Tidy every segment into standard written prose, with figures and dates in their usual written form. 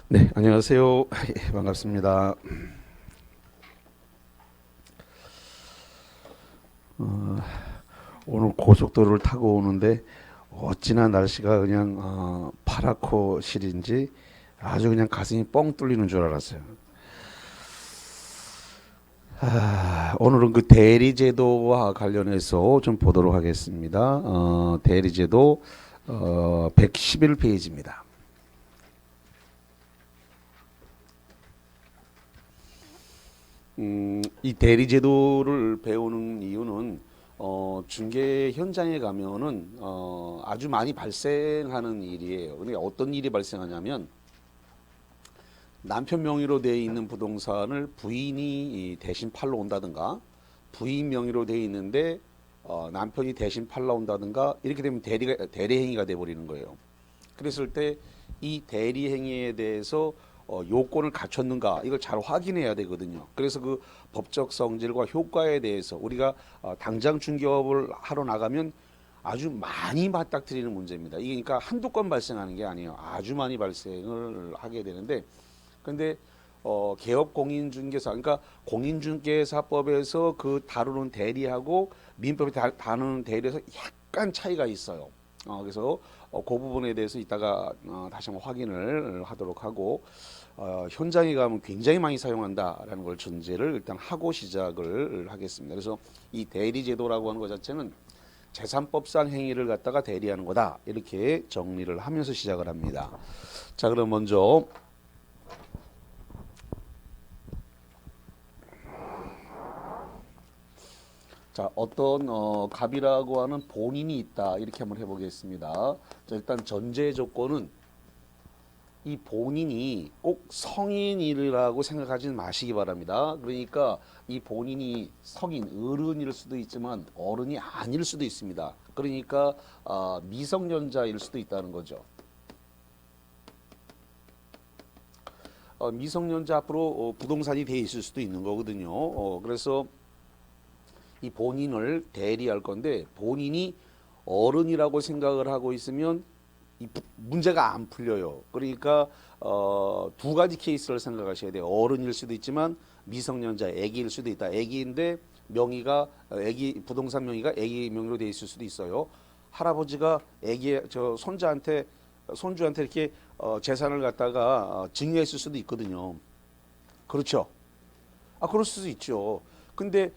네, 안녕하세요. 예, 반갑습니다. 오늘 고속도로를 타고 오는데 어찌나 날씨가 그냥 파랗고 실인지 아주 그냥 가슴이 뻥 뚫리는 줄 알았어요. 오늘은 그 대리제도와 관련해서 좀 보도록 하겠습니다. 대리제도 111페이지입니다. 이 대리제도를 배우는 이유는 중개 현장에 가면은 아주 많이 발생하는 일이에요. 근데 어떤 일이 발생하냐면 남편 명의로 되어 있는 부동산을 부인이 대신 팔러 온다든가, 부인 명의로 되어 있는데 남편이 대신 팔러 온다든가, 이렇게 되면 대리행위가 돼 버리는 거예요. 그랬을 때 이 대리행위에 대해서 요건을 갖췄는가 이걸 잘 확인해야 되거든요. 그래서 그 법적 성질과 효과에 대해서 우리가 당장 중개업을 하러 나가면 아주 많이 맞닥뜨리는 문제입니다. 이게 그러니까 한두 건 발생하는 게 아니에요. 아주 많이 발생을 하게 되는데, 근데 개업공인중개사, 그러니까 공인중개사법에서 그 다루는 대리하고 민법이 다루는 대리에서 약간 차이가 있어요. 그래서 그 부분에 대해서 이따가 다시 한번 확인을 하도록 하고, 현장에 가면 굉장히 많이 사용한다라는 걸 전제를 일단 하고 시작을 하겠습니다. 그래서 이 대리제도라고 하는 것 자체는 재산법상 행위를 갖다가 대리하는 거다, 이렇게 정리를 하면서 시작을 합니다. 자, 그럼 먼저 어떤 갑이라고 하는 본인이 있다, 이렇게 한번 해보겠습니다. 자, 일단 전제 조건은 이 본인이 꼭 성인이라고 생각하지는 마시기 바랍니다. 그러니까 이 본인이 성인, 어른일 수도 있지만 어른이 아닐 수도 있습니다. 그러니까 미성년자일 수도 있다는 거죠. 미성년자 앞으로 부동산이 돼 있을 수도 있는 거거든요. 그래서 이 본인을 대리할 건데, 본인이 어른이라고 생각을 하고 있으면 이 문제가 안 풀려요. 그러니까 두 가지 케이스를 생각하셔야 돼요. 어른일 수도 있지만 미성년자, 아기일 수도 있다. 아기인데 명의가 아기, 부동산 명의가 아기 명의로 돼 있을 수도 있어요. 할아버지가 아기 저 손주한테 이렇게 재산을 갖다가 증여했을 수도 있거든요. 그렇죠. 그럴 수도 있죠. 근데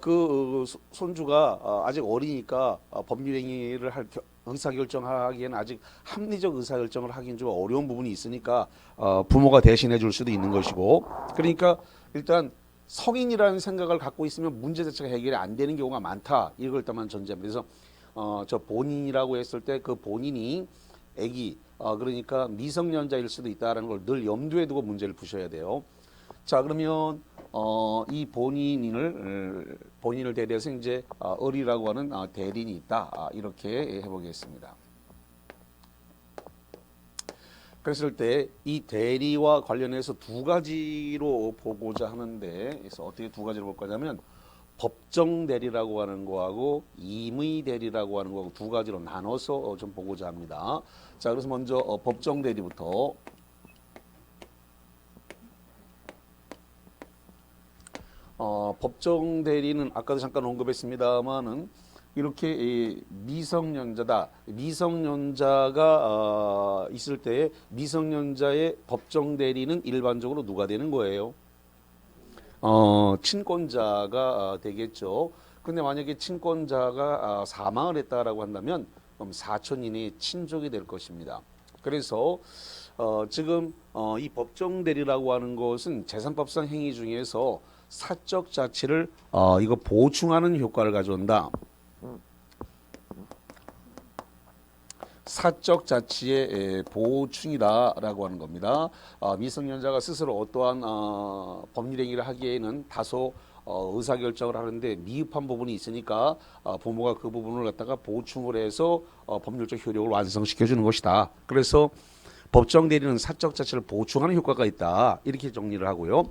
그 손주가 아직 어리니까 법률행위를 할 의사결정하기에는 아직 합리적 의사결정을 하기는 좀 어려운 부분이 있으니까 부모가 대신해 줄 수도 있는 것이고, 그러니까 일단 성인이라는 생각을 갖고 있으면 문제 자체가 해결이 안 되는 경우가 많다, 이걸 일단만 전제합니다. 그래서 저 본인이라고 했을 때 그 본인이 애기, 그러니까 미성년자일 수도 있다는 걸 늘 염두에 두고 문제를 푸셔야 돼요. 자, 그러면 이 본인을 대리해서 이제 을이라고 하는 대리인이 있다, 이렇게 해보겠습니다. 그랬을 때 이 대리와 관련해서 두 가지로 보고자 하는데, 그래서 어떻게 두 가지로 볼 거냐면 법정 대리라고 하는 거하고 임의 대리라고 하는 거하고 두 가지로 나눠서 좀 보고자 합니다. 자, 그래서 먼저 법정 대리부터. 법정 대리는 아까도 잠깐 언급했습니다만은 이렇게 미성년자다. 미성년자가 있을 때 미성년자의 법정 대리는 일반적으로 누가 되는 거예요? 친권자가 되겠죠. 근데 만약에 친권자가 사망을 했다라고 한다면 그럼 사촌인이 친족이 될 것입니다. 그래서 지금 이 법정 대리라고 하는 것은 재산법상 행위 중에서 사적 자치를 이거 보충하는 효과를 가져온다. 사적 자치의 보충이다라고 하는 겁니다. 미성년자가 스스로 어떠한 법률 행위를 하기에는 다소 의사결정을 하는데 미흡한 부분이 있으니까 부모가 그 부분을 갖다가 보충을 해서 법률적 효력을 완성시켜 주는 것이다. 그래서 법정 대리는 사적 자치를 보충하는 효과가 있다, 이렇게 정리를 하고요.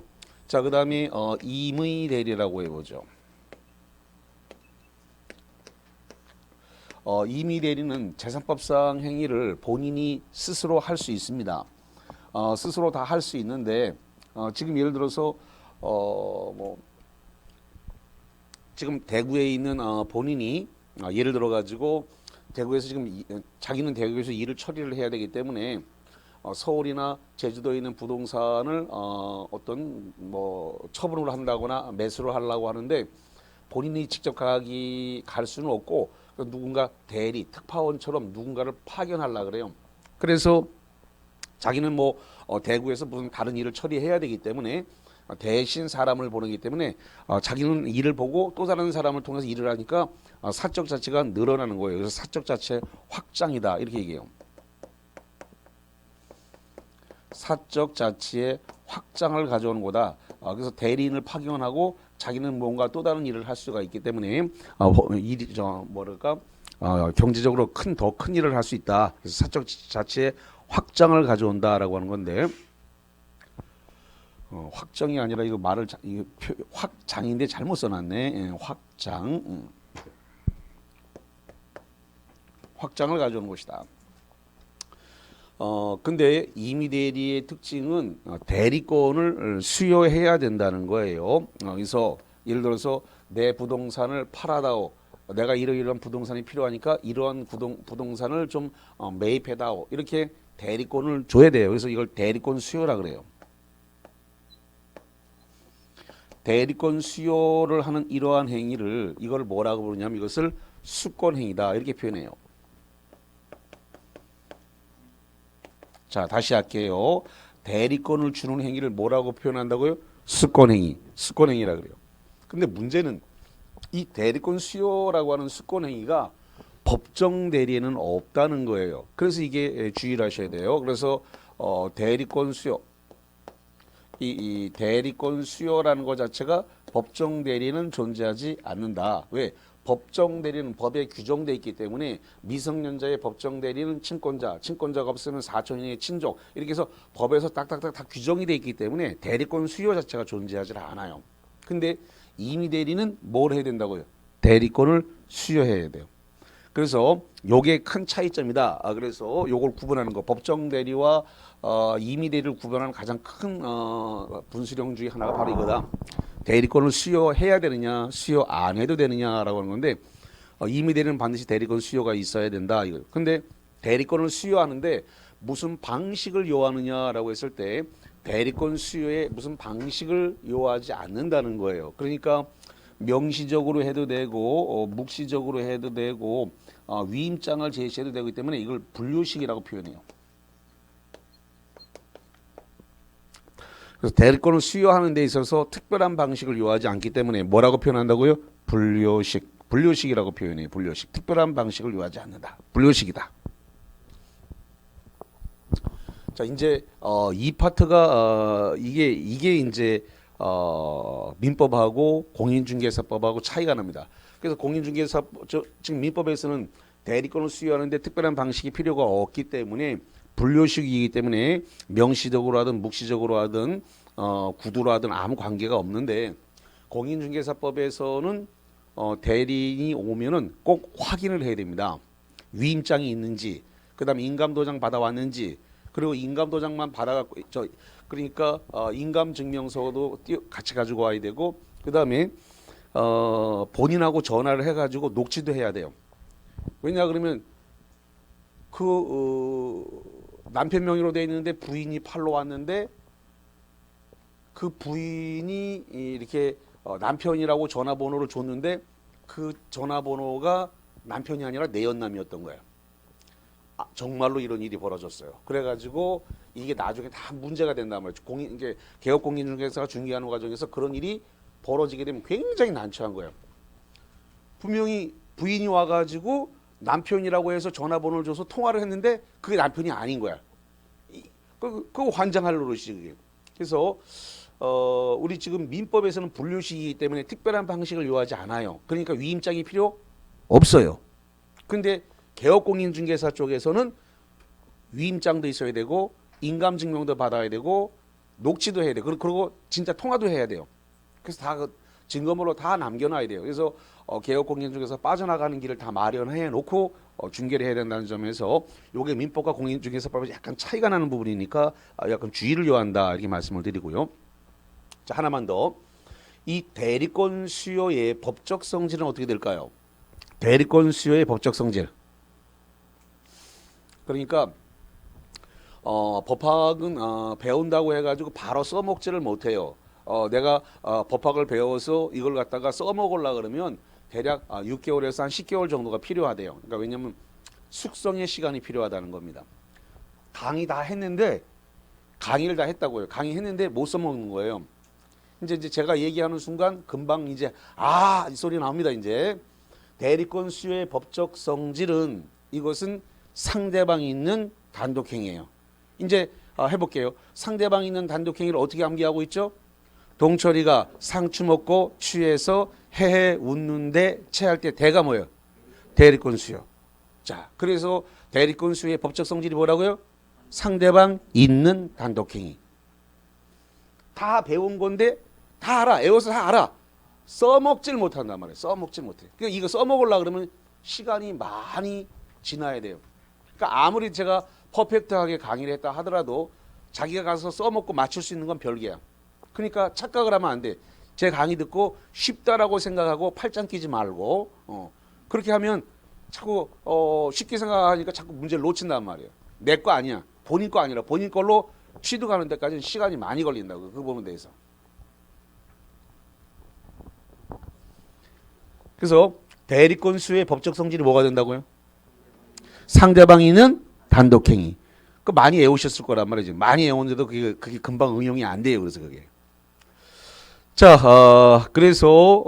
자, 그 다음에 임의 대리라고 해보죠. 임의 대리는 재산법상 행위를 본인이 스스로 할 수 있습니다. 스스로 다 할 수 있는데 지금 예를 들어서 뭐 지금 대구에 있는 본인이 예를 들어 가지고 대구에서 지금 자기는 대구에서 일을 처리를 해야 되기 때문에 서울이나 제주도에 있는 부동산을 어떤 뭐 처분을 한다거나 매수를 하려고 하는데 본인이 직접 갈 수는 없고 누군가 대리 특파원처럼 누군가를 파견하려고 그래요. 그래서 자기는 뭐 대구에서 무슨 다른 일을 처리해야 되기 때문에 대신 사람을 보내기 때문에 자기는 일을 보고 또 다른 사람을 통해서 일을 하니까 사적 자체가 늘어나는 거예요. 그래서 사적 자체 확장이다 이렇게 얘기해요. 사적 자치의 확장을 가져오는 거다. 그래서 대리인을 파견하고 자기는 뭔가 또 다른 일을 할 수가 있기 때문에 일이 뭐랄까 경제적으로 더 큰 일을 할 수 있다. 그래서 사적 자치의 확장을 가져온다라고 하는 건데 확정이 아니라 이거 이거 확장인데 잘못 써놨네. 확장. 확장을 가져오는 것이다. 근데 임의대리의 특징은 대리권을 수여해야 된다는 거예요. 그래서 예를 들어서 내 부동산을 팔아다오. 내가 이러이러한 부동산이 필요하니까 이러한 부동산을 좀 매입해다오. 이렇게 대리권을 줘야 돼요. 그래서 이걸 대리권 수여라 그래요. 대리권 수여를 하는 이러한 행위를 이걸 뭐라고 부르냐면 이것을 수권행위다 이렇게 표현해요. 자, 다시 할게요. 대리권을 주는 행위를 뭐라고 표현한다고요? 수권행위. 수권행위라 그래요. 근데 문제는 이 대리권 수요라고 하는 수권행위가 법정 대리에는 없다는 거예요. 그래서 이게 주의를 하셔야 돼요. 그래서 대리권 수요. 이 대리권 수요라는 것 자체가 법정 대리는 존재하지 않는다. 왜? 법정 대리는 법에 규정돼 있기 때문에 미성년자의 법정 대리는 친권자, 친권자가 없으면 사촌인의 친족 이렇게 해서 법에서 딱딱딱 다 규정이 돼 있기 때문에 대리권 수요 자체가 존재하지 않아요. 근데 임의 대리는 뭘 해야 된다고요? 대리권을 수여해야 돼요. 그래서 요게 큰 차이점이다. 그래서 요걸 구분하는 거 법정 대리와 임의 대리를 구분하는 가장 큰 분수령 중에 하나가 바로 이거다. 대리권을 수여해야 되느냐, 수여 안 해도 되느냐라고 하는 건데 임의 대리는 반드시 대리권 수여가 있어야 된다. 이거. 근데 대리권을 수여하는데 무슨 방식을 요하느냐라고 했을 때 대리권 수여에 무슨 방식을 요하지 않는다는 거예요. 그러니까 명시적으로 해도 되고 묵시적으로 해도 되고 위임장을 제시해도 되기 때문에 이걸 분류식이라고 표현해요. 그래서 대리권을 수여하는 데 있어서 특별한 방식을 요하지 않기 때문에 뭐라고 표현한다고요? 분류식. 분류식이라고 표현해요. 분류식. 특별한 방식을 요하지 않는다. 분류식이다. 자, 이제 이 파트가 이게 이제 민법하고 공인중개사법하고 차이가 납니다. 그래서 지금 민법에서는 대리권을 수여하는데 특별한 방식이 필요가 없기 때문에 분류식이기 때문에 명시적으로 하든 묵시적으로 하든 구두로 하든 아무 관계가 없는데 공인중개사법에서는 대리인이 오면은 꼭 확인을 해야 됩니다. 위임장이 있는지, 그다음에 인감도장 받아왔는지, 그리고 인감도장만 받아갖고 그러니까 인감증명서도 같이 가지고 와야 되고 그다음에 본인하고 전화를 해가지고 녹취도 해야 돼요. 왜냐 그러면 남편 명의로 돼 있는데 부인이 팔러 왔는데 그 부인이 이렇게 남편이라고 전화번호를 줬는데 그 전화번호가 남편이 아니라 내연남이었던 거예요. 정말로 이런 일이 벌어졌어요. 그래가지고 이게 나중에 다 문제가 된단 말이죠. 이제 개업공인중개사가 중개하는 과정에서 그런 일이 벌어지게 되면 굉장히 난처한 거예요. 분명히 부인이 와가지고 남편이라고 해서 전화번호를 줘서 통화를 했는데 그게 남편이 아닌 거야. 그거 환장할 노릇이지 그게. 그래서 우리 지금 민법에서는 분류식이기 때문에 특별한 방식을 요하지 않아요. 그러니까 위임장이 필요 없어요. 근데 개업공인중개사 쪽에서는 위임장도 있어야 되고 인감증명도 받아야 되고 녹취도 해야 돼. 그리고 진짜 통화도 해야 돼요. 그래서 다 증거물로 다 남겨놔야 돼요. 그래서 개업공인 중에서 빠져나가는 길을 다 마련해 놓고 중개를 해야 된다는 점에서 요게 민법과 공인중개사법이 약간 차이가 나는 부분이니까 약간 주의를 요한다 이렇게 말씀을 드리고요. 자, 하나만 더. 이 대리권 수요의 법적 성질은 어떻게 될까요? 대리권 수요의 법적 성질. 그러니까 법학은 배운다고 해가지고 바로 써먹지를 못해요. 내가 법학을 배워서 이걸 갖다가 써먹으려 그러면 대략 6개월에서 한 10개월 정도가 필요하대요. 그러니까 왜냐하면 숙성의 시간이 필요하다는 겁니다. 강의 다 했는데 강의를 다 했다고요. 강의했는데 못 써먹는 거예요. 이제 제가 얘기하는 순간 금방 이제 이 소리 나옵니다. 이제 대리권 수요의 법적 성질은 이것은 상대방이 있는 단독행위예요. 이제 해볼게요. 상대방이 있는 단독행위를 어떻게 암기하고 있죠? 동철이가 상추 먹고 취해서 헤헤 웃는데 체할 때 대가 뭐예요? 대리권 수요. 자, 그래서 대리권 수요의 법적 성질이 뭐라고요? 상대방 있는 단독행위. 다 배운 건데 다 알아. 외워서 다 알아. 써먹질 못한단 말이에요. 써먹질 못해. 그러니까 이거 써먹으려고 그러면 시간이 많이 지나야 돼요. 그러니까 아무리 제가 퍼펙트하게 강의를 했다 하더라도 자기가 가서 써먹고 맞출 수 있는 건 별개야. 그러니까 착각을 하면 안 돼. 제 강의 듣고 쉽다라고 생각하고 팔짱 끼지 말고 그렇게 하면 자꾸 쉽게 생각하니까 자꾸 문제를 놓친단 말이에요. 내 거 아니야. 본인 거 아니라 본인 걸로 취득하는 데까지는 시간이 많이 걸린다고. 그 부분에 대해서. 그래서 대리권 수의 법적 성질이 뭐가 된다고요? 상대방이 있는 단독행위. 그 많이 외우셨을 거란 말이죠. 많이 외웠는데도 그게 금방 응용이 안 돼요. 그래서 그게. 자, 그래서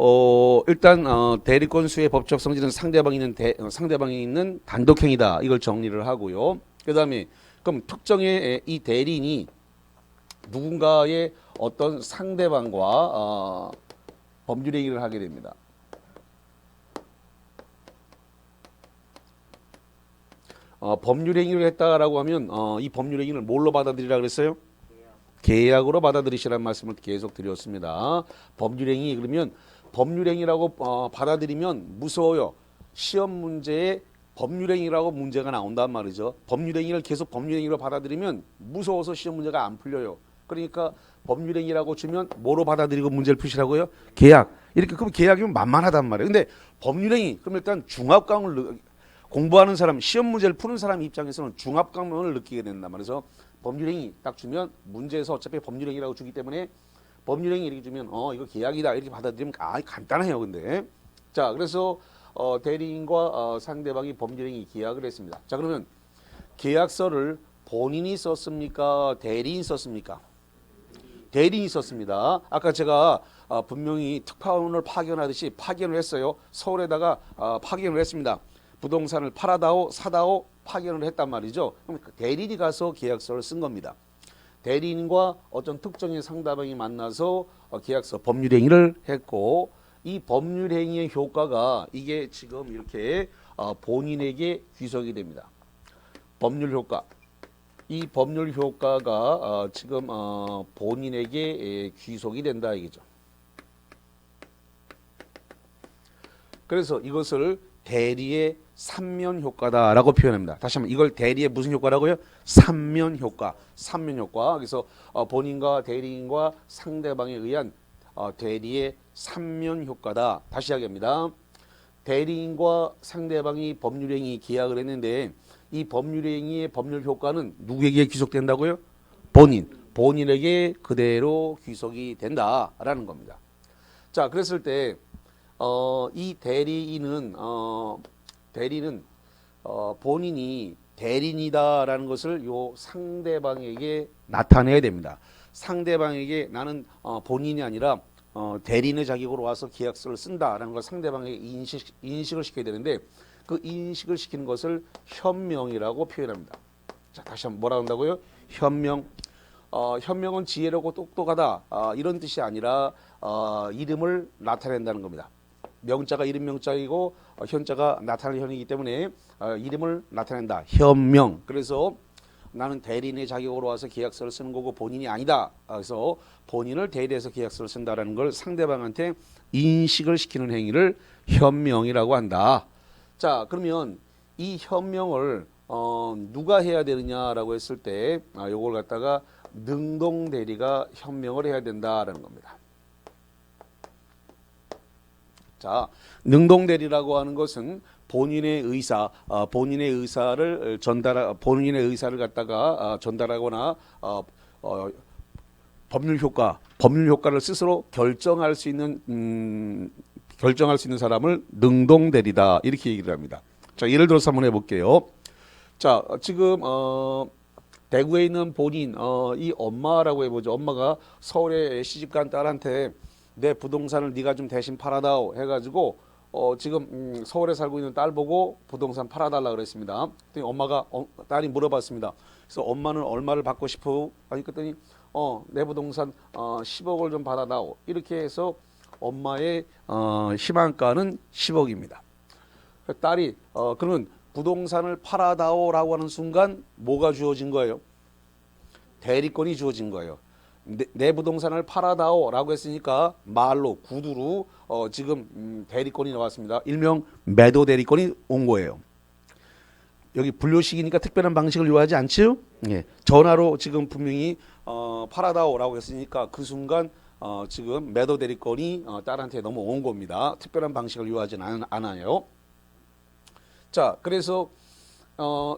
일단 대리권 수의 법적 성질은 상대방이 있는 단독행위다. 이걸 정리를 하고요. 그다음에 그럼 특정의 이 대리인이 누군가의 어떤 상대방과 법률 행위를 하게 됩니다. 법률 행위를 했다라고 하면 이 법률 행위를 뭘로 받아들이라 그랬어요? 계약으로 받아들이시라는 말씀을 계속 드렸습니다. 법률 행위 그러면 법률 행위라고 받아들이면 무서워요. 시험 문제에 법률 행위라고 문제가 나온단 말이죠. 법률 행위를 계속 법률 행위로 받아들이면 무서워서 시험 문제가 안 풀려요. 그러니까 법률 행위라고 주면 뭐로 받아들이고 문제를 푸시라고요? 계약. 이렇게 그럼 계약이면 만만하단 말이에요. 근데 법률 행위 그럼 일단 중압감을 공부하는 사람, 시험 문제를 푸는 사람 입장에서는 중압감을 느끼게 된단 말이죠. 법률행위 딱 주면 문제에서 어차피 법률행위라고 주기 때문에 법률행위 이렇게 주면 이거 계약이다 이렇게 받아들이면 간단해요. 근데 자 그래서 대리인과 상대방이 법률행위 계약을 했습니다. 자 그러면 계약서를 본인이 썼습니까? 대리인이 썼습니까? 대리인이 썼습니다. 아까 제가 분명히 특파원을 파견하듯이 파견을 했어요. 서울에다가 파견을 했습니다. 부동산을 팔아다오 사다오 파견을 했단 말이죠. 그럼 대리인이 가서 계약서를 쓴 겁니다. 대리인과 어떤 특정의 상대방이 만나서 계약서 법률행위를 했고 이 법률행위의 효과가 이게 지금 이렇게 본인에게 귀속이 됩니다. 법률효과. 이 법률효과가 지금 본인에게 귀속이 된다 이거죠. 그래서 이것을 대리의 삼면효과다라고 표현합니다. 다시 한번 이걸 대리의 무슨 효과라고요? 삼면효과. 삼면효과. 그래서 본인과 대리인과 상대방에 의한 대리의 삼면효과다. 다시 이야기합니다. 대리인과 상대방이 법률행위 계약을 했는데 이 법률행위의 법률효과는 누구에게 귀속된다고요? 본인에게 그대로 귀속이 된다라는 겁니다. 자, 그랬을 때 이 대리인은 본인이 대리인이다라는 것을 요 상대방에게 나타내야 됩니다. 상대방에게 나는 본인이 아니라 대리인의 자격으로 와서 계약서를 쓴다라는 걸 상대방에게 인식을 시켜야 되는데 그 인식을 시키는 것을 현명이라고 표현합니다. 자, 다시 한번 뭐라 한다고요? 현명. 현명은 지혜롭고 똑똑하다 이런 뜻이 아니라 이름을 나타낸다는 겁니다. 명자가 이름 명자이고 현자가 나타낼 현이기 때문에 이름을 나타낸다. 현명. 그래서 나는 대리인의 자격으로 와서 계약서를 쓰는 거고 본인이 아니다. 그래서 본인을 대리해서 계약서를 쓴다라는 걸 상대방한테 인식을 시키는 행위를 현명이라고 한다. 자, 그러면 이 현명을 누가 해야 되느냐라고 했을 때 요걸 갖다가 능동 대리가 현명을 해야 된다라는 겁니다. 자, 능동 대리라고 하는 것은 본인의 의사를 갖다가 전달하거나 법률 효과를 스스로 결정할 수 있는 사람을 능동 대리다 이렇게 얘기를 합니다. 자, 예를 들어서 한번 해볼게요. 자, 지금 대구에 있는 본인 이 엄마라고 해보죠. 엄마가 서울에 시집간 딸한테 내 부동산을 네가 좀 대신 팔아다오 해가지고 지금 서울에 살고 있는 딸 보고 부동산 팔아달라 그랬습니다. 그랬더니 엄마가 딸이 물어봤습니다. 그래서 엄마는 얼마를 받고 싶어? 아니 그랬더니 내 부동산 10억을 좀 받아다오. 이렇게 해서 엄마의 희망가는 10억입니다. 딸이 그러면 부동산을 팔아다오라고 하는 순간 뭐가 주어진 거예요? 대리권이 주어진 거예요. 내 부동산을 팔아다오라고 했으니까 말로 구두로 지금 대리권이 나왔습니다. 일명 매도 대리권이 온 거예요. 여기 분료식이니까 특별한 방식을 요하지 않지요? 예. 전화로 지금 분명히 팔아다오라고 했으니까 그 순간 지금 매도 대리권이 딸한테 넘어온 겁니다. 특별한 방식을 요하지는 않아요. 자, 그래서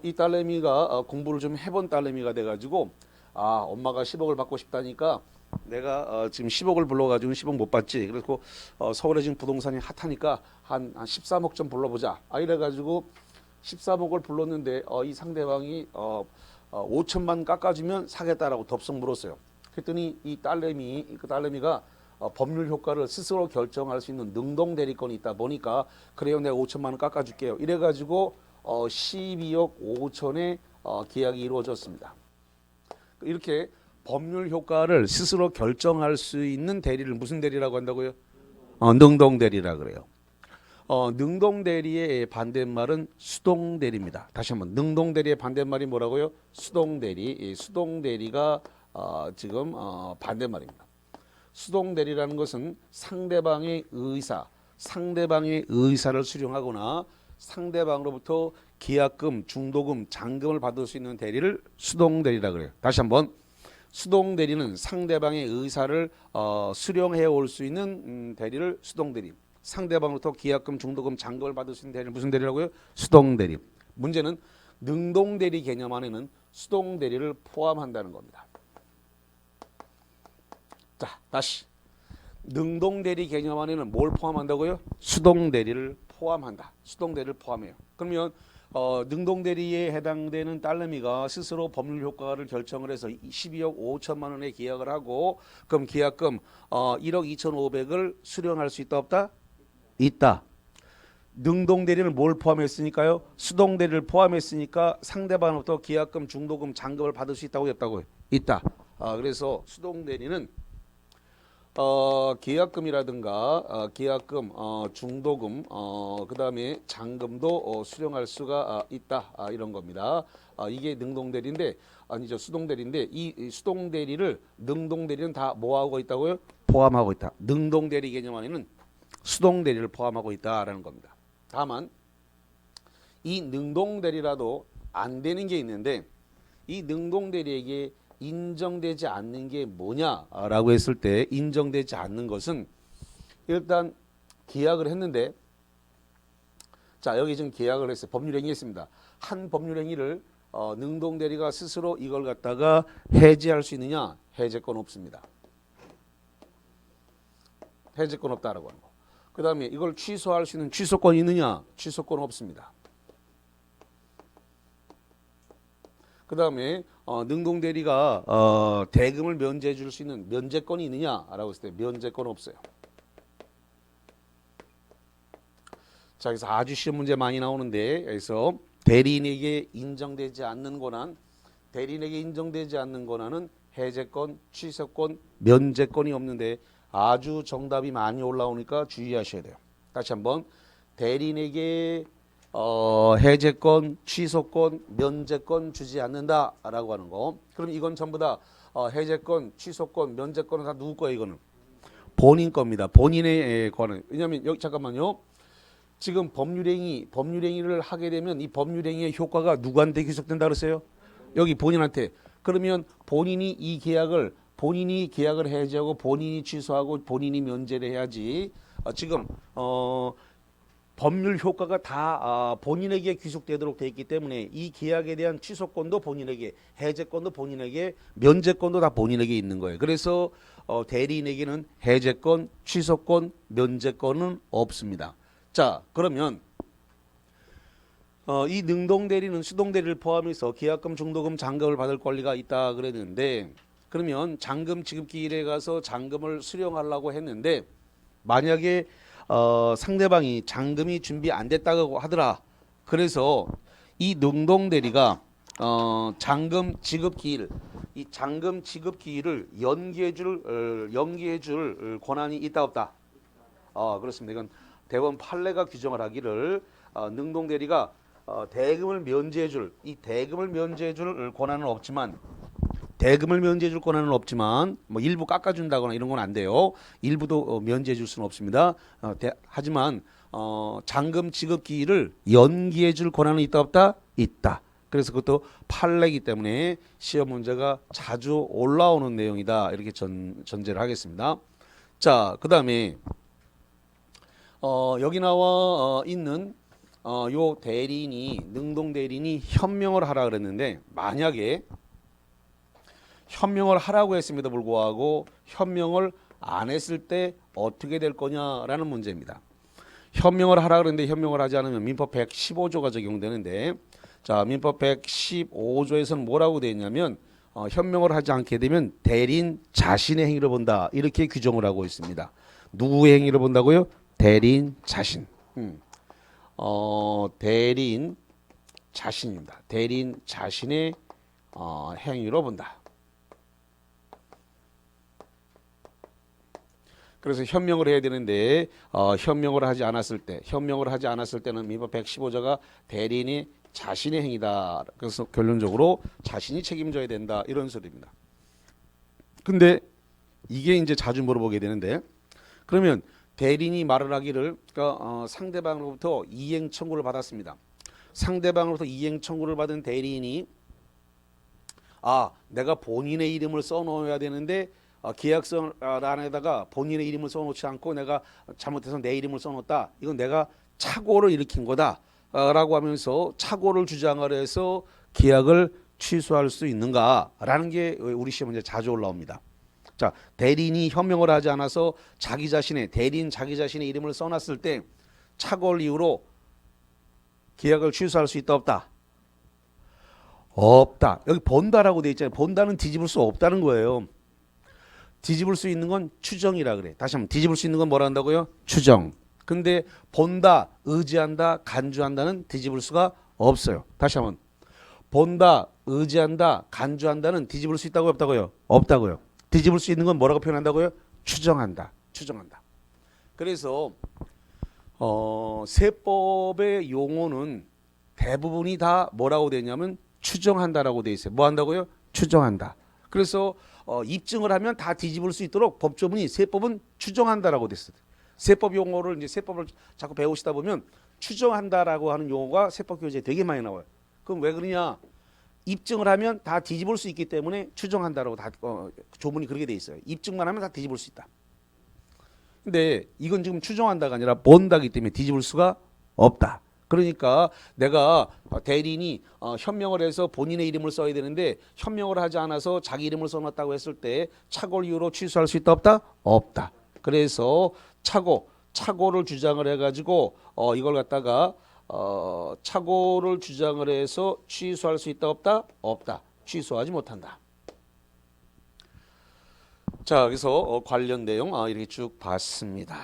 이 딸내미가 공부를 좀 해본 딸내미가 돼가지고 엄마가 10억을 받고 싶다니까 내가 지금 10억을 불러가지고 10억 못 받지. 그래서 서울에 지금 부동산이 핫하니까 한 13억 좀 불러보자. 이래가지고 13억을 불렀는데 이 상대방이 5천만 깎아주면 사겠다라고 덥석 물었어요. 그랬더니 그 딸내미가 법률 효과를 스스로 결정할 수 있는 능동 대리권이 있다 보니까 그래요, 내가 5천만 원 깎아줄게요. 이래가지고 12억 5천에 계약이 이루어졌습니다. 이렇게 법률 효과를 스스로 결정할 수 있는 대리를 무슨 대리라고 한다고요? 능동 대리라 그래요. 능동 대리의 반대말은 수동 대리입니다. 다시 한번 능동 대리의 반대말이 뭐라고요? 수동 대리. 수동 대리가 지금 반대말입니다. 수동 대리라는 것은 상대방의 의사를 수령하거나 상대방으로부터 계약금, 중도금, 잔금을 받을 수 있는 대리를 수동 대리라 그래요. 다시 한번 수동 대리는 상대방의 의사를 수령해 올 수 있는 대리를 수동 대리. 상대방으로부터 계약금, 중도금, 잔금을 받을 수 있는 대리를 무슨 대리라고요? 수동 대리. 문제는 능동 대리 개념 안에는 수동 대리를 포함한다는 겁니다. 자, 다시 능동 대리 개념 안에는 뭘 포함한다고요? 수동 대리를 포함한다. 수동 대리를 포함해요. 그러면 능동 대리에 해당되는 딸내미가 스스로 법률 효과를 결정을 해서 12억 5천만 원의 계약을 하고 그럼 계약금 1억 2,500을 수령할 수 있다 없다? 있다. 능동 대리는 뭘 포함했으니까요? 수동 대리를 포함했으니까 상대방으로부터 계약금, 중도금, 잔금을 받을 수 있다고 했다고요? 있다. 그래서 수동 대리는 계약금이라든가 계약금, 중도금, 그 다음에 잔금도 수령할 수가 있다. 이런 겁니다. 이게 능동대리인데 아니죠, 수동대리인데 이 수동대리를 능동대리는 다 뭐하고 있다고요? 포함하고 있다. 능동대리 개념 안에는 수동대리를 포함하고 있다라는 겁니다. 다만 이 능동대리라도 안 되는 게 있는데 이 능동대리에게 인정되지 않는 게 뭐냐라고 했을 때 인정되지 않는 것은 일단 계약을 했는데 자 여기 지금 계약을 했어요. 법률행위 했습니다. 한 법률행위를 능동대리가 스스로 이걸 갖다가 해지할 수 있느냐? 해제권 없습니다. 해제권 없다라고 하는 거. 그 다음에 이걸 취소할 수 있는 취소권이 있느냐? 취소권 없습니다. 그 다음에 능동대리가 대금을 면제해 줄 수 있는 면제권이 있느냐라고 했을 때 면제권 없어요. 자, 그래서 아주 쉬운 문제 많이 나오는데 그래서 대리인에게 인정되지 않는 권한, 대리인에게 인정되지 않는 권한은 해제권, 취소권, 면제권이 없는데 아주 정답이 많이 올라오니까 주의하셔야 돼요. 다시 한번 대리인에게 해제권, 취소권, 면제권 주지 않는다라고 하는 거. 그럼 이건 전부 다 해제권, 취소권, 면제권은 다 누구 거예요? 이거는 본인 겁니다. 본인의 권은. 왜냐하면 여기 잠깐만요. 지금 법률행위를 하게 되면 이 법률행위의 효과가 누구한테 귀속된다 그랬어요? 여기 본인한테. 그러면 본인이 계약을 해제하고 본인이 취소하고 본인이 면제를 해야지. 지금 법률 효과가 다 본인에게 귀속되도록 되어 있기 때문에 이 계약에 대한 취소권도 본인에게, 해제권도 본인에게, 면제권도 다 본인에게 있는 거예요. 그래서 대리인에게는 해제권, 취소권, 면제권은 없습니다. 자, 그러면 이 능동대리는 수동대리를 포함해서 계약금, 중도금, 잔금을 받을 권리가 있다 그랬는데, 그러면 잔금 지급기일에 가서 잔금을 수령하려고 했는데 만약에 상대방이 잔금이 준비 안 됐다고 하더라. 그래서 이 능동대리가 잔금 지급기일, 이 잔금 지급기일을 연기해줄 권한이 있다 없다? 그렇습니다. 이건 대법원 판례가 규정을 하기를 능동대리가 대금을 면제해줄 권한은 없지만 뭐 일부 깎아준다거나 이런 건 안 돼요. 일부도 면제해줄 수는 없습니다. 하지만 잔금 지급기일을 연기해줄 권한은 있다 없다? 있다. 그래서 그것도 판례이기 때문에 시험 문제가 자주 올라오는 내용이다. 이렇게 전제를 하겠습니다. 자, 그 다음에 여기 나와 있는 요 능동 대리인이 현명을 하라 그랬는데 만약에 현명을 하라고 했음에도 불구하고 현명을 안 했을 때 어떻게 될 거냐라는 문제입니다. 현명을 하라 그랬는데 현명을 하지 않으면 민법 115조가 적용되는데, 자, 민법 115조에서는 뭐라고 되어 있냐면 현명을 하지 않게 되면 대리인 자신의 행위를 본다, 이렇게 규정을 하고 있습니다. 누구의 행위를 본다고요? 대리인 자신. 대리인 자신입니다. 대리인 자신의 행위로 본다. 그래서 현명을 해야 되는데 현명을 하지 않았을 때는 민법 115조가 대리인이 자신의 행위다. 그래서 결론적으로 자신이 책임져야 된다, 이런 소리입니다. 근데 이게 이제 자주 물어보게 되는데, 그러면 대리인이 말을 하기를 상대방으로부터 이행 청구를 받았습니다. 상대방으로부터 이행 청구를 받은 대리인이 내가 본인의 이름을 써놓아야 되는데 계약서란에다가 본인의 이름을 써놓지 않고 내가 잘못해서 내 이름을 써놓았다. 이건 내가 착오를 일으킨 거다 라고 하면서 착오를 주장을 해서 계약을 취소할 수 있는가라는 게 우리 시험 문제 자주 올라옵니다. 자, 대리인이 현명을 하지 않아서 대리인 자기 자신의 이름을 써놨을 때 착오를 이유로 계약을 취소할 수 있다 없다? 없다. 여기 본다라고 돼 있잖아요. 본다는 뒤집을 수 없다는 거예요. 뒤집을 수 있는 건 추정이라 그래. 다시 한번, 뒤집을 수 있는 건 뭐라 한다고요? 추정. 근데 본다, 의지한다, 간주한다는 뒤집을 수가 없어요. 다시 한번, 본다, 의지한다, 간주한다는 뒤집을 수 있다고요, 없다고요? 없다고요. 뒤집을 수 있는 건 뭐라고 표현한다고요? 추정한다. 그래서 세법의 용어는 대부분이 다 뭐라고 되냐면 추정한다라고 돼 있어요. 뭐 한다고요? 추정한다. 그래서 입증을 하면 다 뒤집을 수 있도록 법조문이 세법은 추정한다라고 됐어요. 세법 용어를 이제 세법을 자꾸 배우시다 보면 추정한다라고 하는 용어가 세법 교재에 되게 많이 나와요. 그럼 왜 그러냐? 입증을 하면 다 뒤집을 수 있기 때문에 추정한다라고 조문이 그렇게 돼 있어요. 입증만 하면 다 뒤집을 수 있다. 근데 이건 지금 추정한다가 아니라 본다기 때문에 뒤집을 수가 없다. 그러니까 내가 대리인이 현명을 해서 본인의 이름을 써야 되는데 현명을 하지 않아서 자기 이름을 써놨다고 했을 때 착오를 이유로 취소할 수 있다 없다? 없다. 그래서 착오를 주장을 해가지고 이걸 갖다가 착오를 주장을 해서 취소할 수 있다 없다? 없다. 취소하지 못한다. 자, 그래서 관련 내용 이렇게 쭉 봤습니다.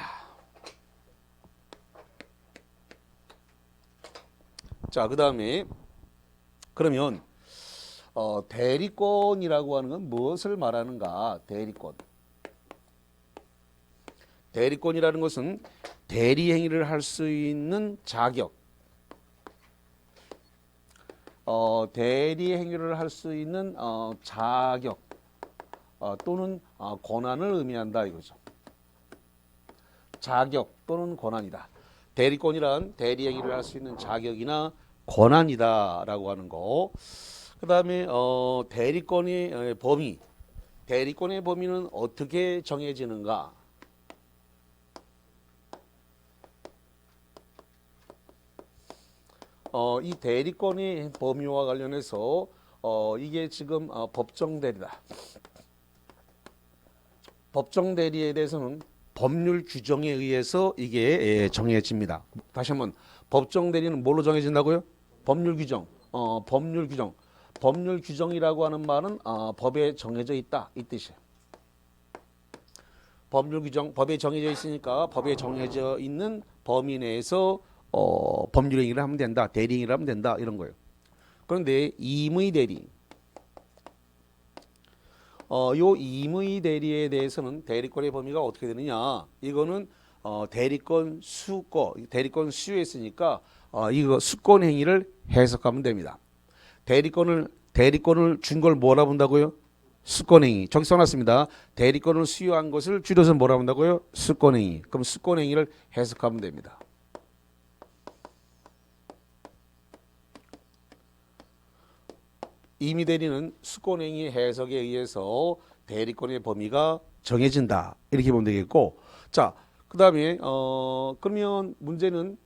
자, 그 다음에 그러면 대리권이라고 하는 건 무엇을 말하는가? 대리권이라는 것은 대리 행위를 할 수 있는 자격, 대리 행위를 할 수 있는 자격 또는 권한을 의미한다 이거죠. 자격 또는 권한이다. 대리권이란 대리 행위를 할 수 있는 자격이나 권한이다라고 하는 거. 그다음에 대리권의 범위. 대리권의 범위는 어떻게 정해지는가? 이 대리권의 범위와 관련해서 이게 지금 법정 대리다. 법정 대리에 대해서는 법률 규정에 의해서 이게 정해집니다. 다시 한번 법정 대리는 뭘로 정해진다고요? 법률 규정. 법률 규정. 법률 규정이라고 하는 말은 법에 정해져 있다 이 뜻이에요. 법률 규정, 법에 정해져 있으니까 법에 정해져 있는 범위 내에서 법률 행위를 하면 된다, 대리 행위를 하면 된다 이런 거예요. 그런데 임의 대리, 요 임의 대리에 대해서는 대리권의 범위가 어떻게 되느냐? 이거는 대리권 수거, 대리권 수요에 있으니까 이거 수권 행위를 해석하면 됩니다. 대리권을 준 걸 뭐라 본다고요? 수권행위. 저기 써놨습니다. 대리권을 수요한 것을 줄여서 뭐라 본다고요? 수권행위. 그럼 수권행위를 해석하면 됩니다. 임의대리는 수권행위 해석에 의해서 대리권의 범위가 정해진다. 이렇게 보면 되겠고, 자, 그 다음에 그러면 문제는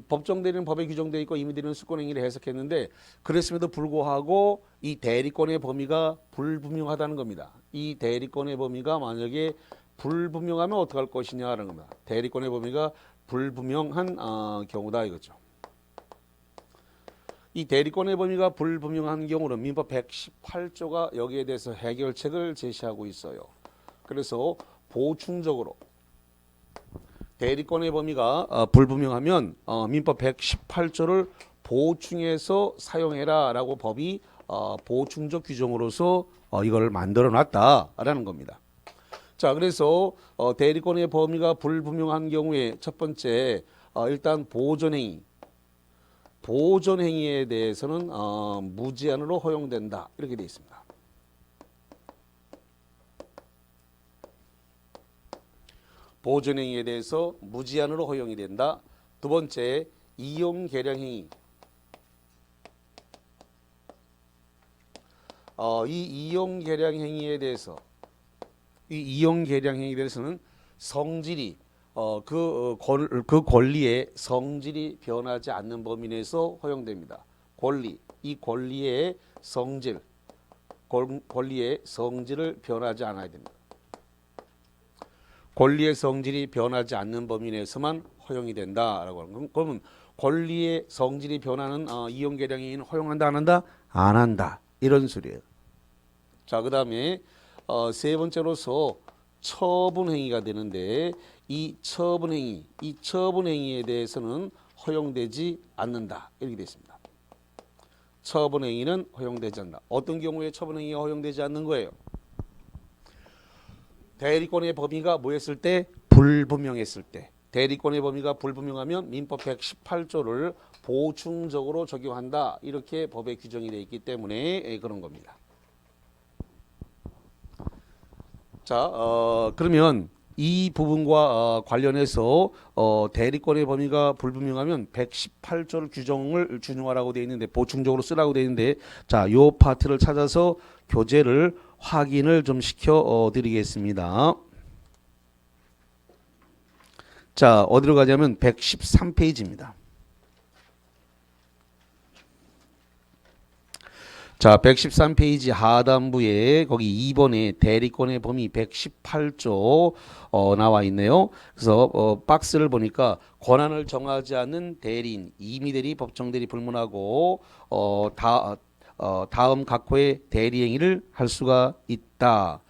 법정 대리는 법에 규정되어 있고 임의대리는 수권행위를 해석했는데 그랬음에도 불구하고 이 대리권의 범위가 불분명하다는 겁니다. 이 대리권의 범위가 만약에 불분명하면 어떻게 할 것이냐라는 겁니다. 대리권의 범위가 불분명한 경우다 이거죠. 이 대리권의 범위가 불분명한 경우는 민법 118조가 여기에 대해서 해결책을 제시하고 있어요. 그래서 보충적으로 대리권의 범위가 불분명하면 민법 118조를 보충해서 사용해라 라고 법이 보충적 규정으로서 이걸 만들어 놨다라는 겁니다. 자, 그래서 대리권의 범위가 불분명한 경우에 첫 번째 일단 보존행위에 대해서는 무제한으로 허용된다 이렇게 되어 있습니다. 보존행위에 대해서 무제한으로 허용이 된다. 두 번째, 이용계량행위. 이 이용계량행위에 대해서는 성질이 그 권리의 성질이 변하지 않는 범위 내에서 허용됩니다. 이 권리의 성질을 변하지 않아야 됩니다. 권리의 성질이 변하지 않는 범위 내에서만 허용이 된다라고 하는 건 그러면 권리의 성질이 변하는 이용계량행위는 허용한다 안 한다? 안 한다. 이런 소리예요. 자, 그다음에 세 번째로서 처분행위가 되는데 이 처분행위에 대해서는 허용되지 않는다. 이렇게 되어 있습니다. 처분행위는 허용되지 않는다. 어떤 경우에 처분행위가 허용되지 않는 거예요? 대리권의 범위가 뭐였을 때? 불분명했을 때. 대리권의 범위가 불분명하면 민법 118조를 보충적으로 적용한다. 이렇게 법에 규정이 되어 있기 때문에 그런 겁니다. 자, 그러면 이 부분과 관련해서 대리권의 범위가 불분명하면 118조를 규정을 준용하라고 되어 있는데 보충적으로 쓰라고 되어 있는데 자, 요 파트를 찾아서 교재를 확인을 좀 시켜 드리겠습니다. 자, 어디로 가자면 113페이지입니다. 자, 113페이지 하단부에 거기 2번에 대리권의 범위 118조 나와 있네요. 그래서 박스를 보니까 권한을 정하지 않는 대리인, 임의대리, 법정대리 불문하고 다음 각호의 대리행위를 할 수가 있다.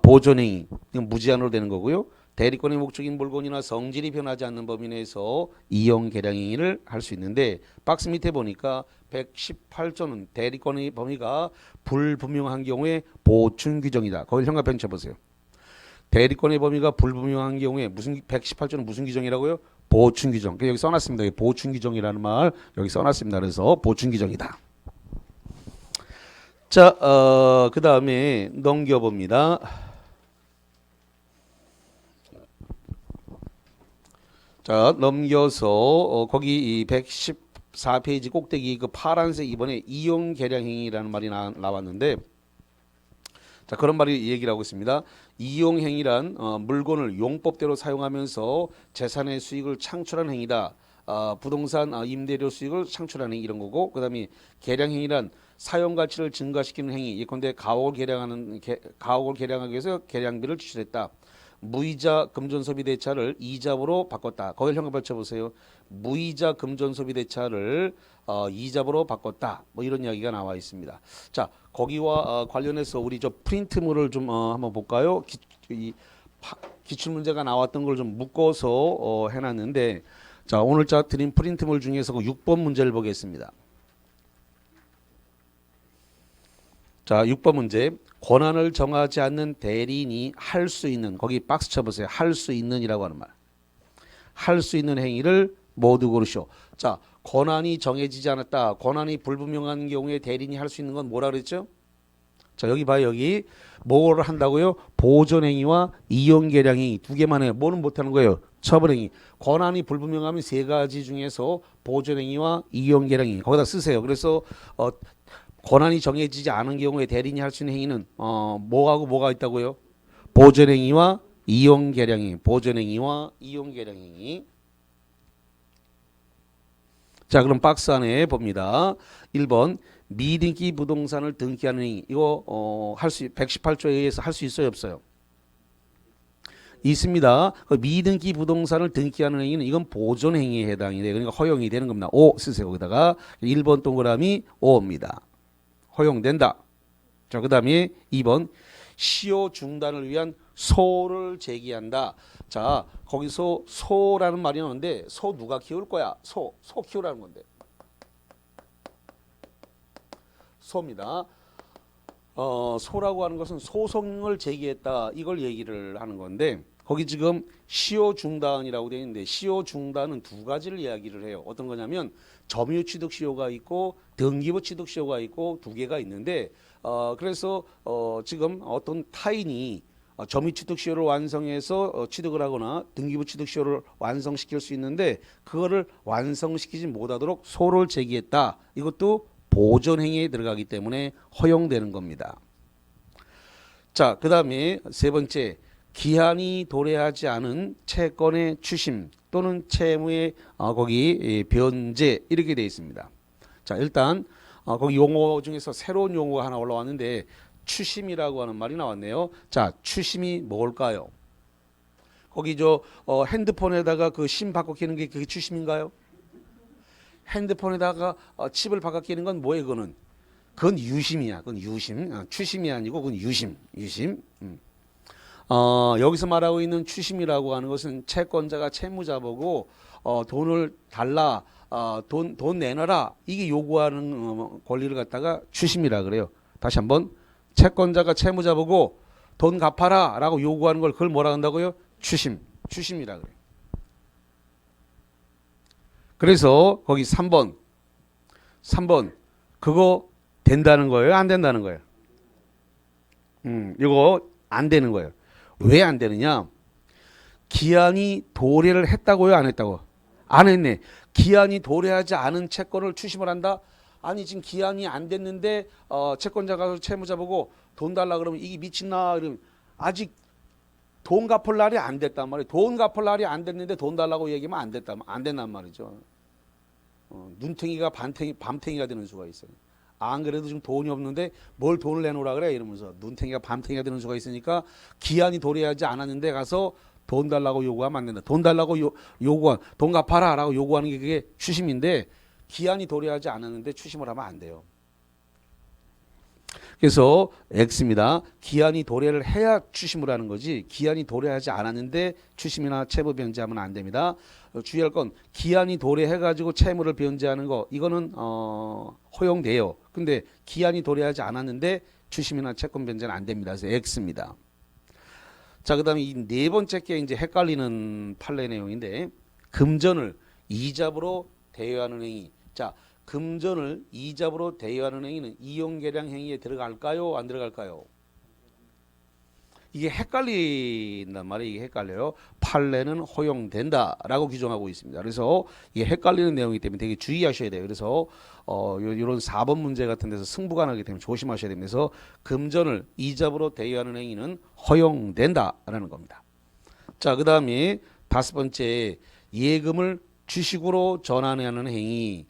보존행위, 이건 무제한으로 되는 거고요. 대리권의 목적인 물건이나 성질이 변하지 않는 범위 내에서 이용 계량행위를 할 수 있는데 박스 밑에 보니까 118조는 대리권의 범위가 불분명한 경우에 보충 규정이다. 거기 형광펜 쳐보세요. 대리권의 범위가 불분명한 경우에 118조는 무슨 규정이라고요? 보충 규정. 여기 써놨습니다. 보충 규정이라는 말 여기 써놨습니다. 그래서 보충 규정이다. 자, 그 다음에 넘겨봅니다. 자, 넘겨서 거기 이 114페이지 꼭대기 그 파란색 이번에 이용 계량행위라는 말이 나왔는데, 자, 그런 말이 얘기를 하고 있습니다. 이용행위란 물건을 용법대로 사용하면서 재산의 수익을 창출하는 행위다. 부동산 임대료 수익을 창출하는 행위 이런 거고, 그다음에 계량행위란 사용 가치를 증가시키는 행위. 예컨대 가옥을 계량하기 위해서 계량비를 지출했다. 무이자 금전소비 대차를 이자로 바꿨다. 거기를 형광 펼쳐보세요. 무이자 금전소비 대차를 이자로 바꿨다. 뭐 이런 이야기가 나와 있습니다. 자, 거기와 관련해서 우리 저 프린트물을 좀 한번 볼까요? 기출 문제가 나왔던 걸 좀 묶어서 해놨는데, 자, 오늘 드린 프린트물 중에서 그 6번 문제를 보겠습니다. 자, 6번 문제. 권한을 정하지 않는 대리인이 할 수 있는, 거기 박스 쳐보세요. 할 수 있는이라고 하는 말. 할 수 있는 행위를 모두 고르시오. 자, 권한이 정해지지 않았다. 권한이 불분명한 경우에 대리인이 할 수 있는 건 뭐라 그랬죠? 자, 여기 봐요. 여기 뭐를 한다고요? 보존행위와 이용계량행위 두 개만 해요. 뭐는 못하는 거예요? 처벌행위. 권한이 불분명하면 세 가지 중에서 보존행위와 이용계량행위 거기다 쓰세요. 그래서 권한이 정해지지 않은 경우에 대리인이 할 수 있는 행위는 뭐하고 뭐가 있다고요? 보존행위와 이용계량행위. 보존행위와 이용계량행위. 자, 그럼 박스 안에 봅니다. 1번 미등기 부동산을 등기하는 행위. 이거 118조에 의해서 할 수 있어요, 없어요? 있습니다. 그 미등기 부동산을 등기하는 행위는 이건 보존 행위에 해당이 돼요. 그러니까 허용이 되는 겁니다. 5 쓰세요. 거기다가 1번 동그라미 5입니다. 허용된다. 자, 그다음에 2번 시효 중단을 위한 소를 제기한다. 자, 거기서 소라는 말이 나오는데 소 누가 키울 거야? 소 키우라는 건데. 소입니다. 소라고 하는 것은 소송을 제기했다. 이걸 얘기를 하는 건데 거기 지금 시효 중단이라고 되어 있는데 시효 중단은 두 가지를 이야기를 해요. 어떤 거냐면 점유 취득 시효가 있고 등기부 취득 시효가 있고 두 개가 있는데 그래서 지금 어떤 타인이 점유 취득 시효를 완성해서 취득을 하거나 등기부 취득 시효를 완성시킬 수 있는데 그거를 완성시키지 못하도록 소를 제기했다. 이것도 보존 행위에 들어가기 때문에 허용되는 겁니다. 자, 그다음에 세 번째 기한이 도래하지 않은 채권의 추심 또는 채무의 거기 변제 이렇게 되어 있습니다. 자, 일단 거기 용어 중에서 새로운 용어가 하나 올라왔는데 추심이라고 하는 말이 나왔네요. 자, 추심이 뭘까요? 거기 핸드폰에다가 그 심 바꿔 끼는 게 그게 추심인가요? 핸드폰에다가 칩을 바꿔 끼는 건 뭐예요? 그건 유심이야. 그건 유심. 추심이 아니고 그건 유심. 여기서 말하고 있는 추심이라고 하는 것은 채권자가 채무자 보고 돈을 달라, 돈 내놔라 이게 요구하는 권리를 갖다가 추심이라 그래요. 다시 한번 채권자가 채무자 보고 돈 갚아라 라고 요구하는 걸 그걸 뭐라 한다고요? 추심이라 그래요. 그래서 거기 3번 그거 된다는 거예요? 안 된다는 거예요? 이거 안 되는 거예요. 왜 안 되느냐? 기한이 도래를 했다고요? 안 했다고? 안 했네. 기한이 도래하지 않은 채권을 추심을 한다? 아니 지금 기한이 안 됐는데 채권자가 채무자 보고 돈 달라 그러면 이게 미친나? 이러면 아직 돈 갚을 날이 안 됐단 말이에요. 돈 갚을 날이 안 됐는데 돈 달라고 얘기하면 안 된단 말이죠. 눈탱이가 밤탱이가 되는 수가 있어요. 안 그래도 지금 돈이 없는데 뭘 돈을 내놓으라 그래 이러면서 눈탱이가 밤탱이가 되는 수가 있으니까 기한이 도래하지 않았는데 가서 돈 달라고 요구하면 안 된다. 돈 달라고 돈 갚아라 라고 요구하는 게 그게 추심인데 기한이 도래하지 않았는데 추심을 하면 안 돼요. 그래서 X입니다. 기한이 도래를 해야 추심을 하는 거지 기한이 도래하지 않았는데 추심이나 채무 변제하면 안 됩니다. 주의할 건 기한이 도래해가지고 채무를 변제하는 거 이거는 허용돼요. 근데 기한이 도래하지 않았는데 추심이나 채권 변제는 안 됩니다. 그래서 X입니다. 자, 그다음에 이 네 번째 게 이제 헷갈리는 판례 내용인데 금전을 이자로 대여하는 행위. 자, 금전을 이자로 대여하는 행위는 이용계량 행위에 들어갈까요? 안 들어갈까요? 이게 헷갈린단 말이에요. 이게 헷갈려요. 판례는 허용된다라고 규정하고 있습니다. 그래서 이게 헷갈리는 내용이기 때문에 되게 주의하셔야 돼요. 그래서 이런 4번 문제 같은 데서 승부가 나기 때문에 조심하셔야 됩니다. 그래서 금전을 이자로 대여하는 행위는 허용된다라는 겁니다. 자, 그 다음에 5번째, 예금을 주식으로 전환하는 행위.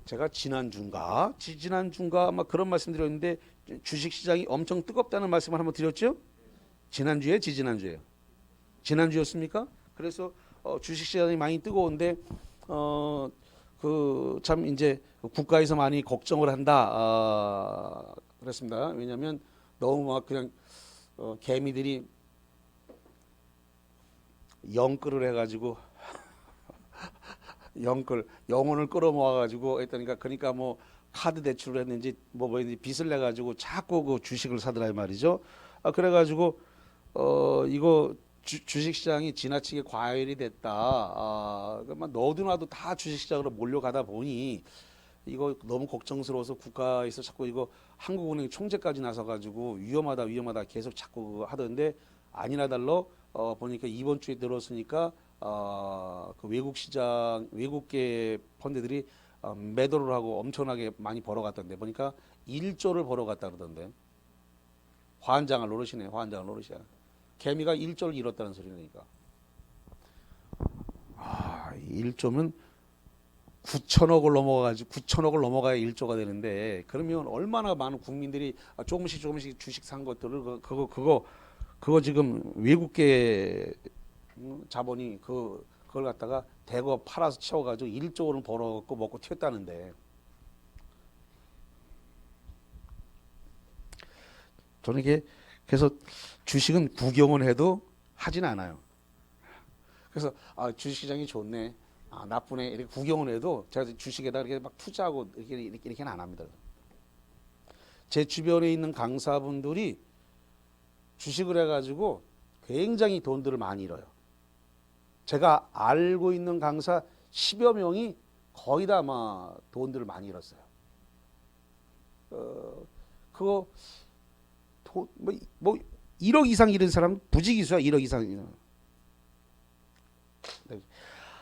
제가 지난주인가 막 그런 말씀 드렸는데 주식시장이 엄청 뜨겁다는 말씀을 한번 드렸죠? 지난주에 지지난주에요. 지난주였습니까? 그래서 주식시장이 많이 뜨거운데 그 참 이제 국가에서 많이 걱정을 한다. 그랬습니다. 왜냐하면 너무 막 그냥 개미들이 영끌을 해가지고 영혼을 끌어모아가지고 했더니까 그러니까 뭐 카드 대출을 했는지 뭐인지 빚을 내 가지고 자꾸 그 주식을 사더라 말이죠. 그래가지고 이거 주식시장이 지나치게 과열이 됐다. 그러면 너도나도 다 주식시장으로 몰려가다 보니 이거 너무 걱정스러워서 국가에서 자꾸 이거 한국은행 총재까지 나서가지고 위험하다 계속 자꾸 하던데 아니나 달러 보니까 이번 주에 들어왔으니까 그 외국계 펀드들이 매도를 하고 엄청나게 많이 벌어갔던데 보니까 1조를 벌어갔다 그러던데. 환장을 노릇이네. 환장을 노릇이야. 개미가 1조를 잃었다는 소리니까. 1조면 9천억을 넘어가가지고 9천억을 넘어가야 1조가 되는데 그러면 얼마나 많은 국민들이 조금씩 주식 산 것들을 그거 지금 외국계 자본이 그걸 갖다가 대거 팔아서 채워가지고 1조 원을 벌어갖고 먹고 튀었다는데 저는 이게 그래서 주식은 구경은 해도 하진 않아요. 그래서 주식시장이 좋네, 나쁘네 이렇게 구경은 해도 제가 주식에다 이렇게 막 투자하고 이렇게는 안 합니다. 제 주변에 있는 강사분들이 주식을 해가지고 굉장히 돈들을 많이 잃어요. 제가 알고 있는 강사 10여 명이 거의 다 아마 돈들을 많이 잃었어요. 그거 뭐 1억 이상 잃은 사람 부지기수야. 1억 이상.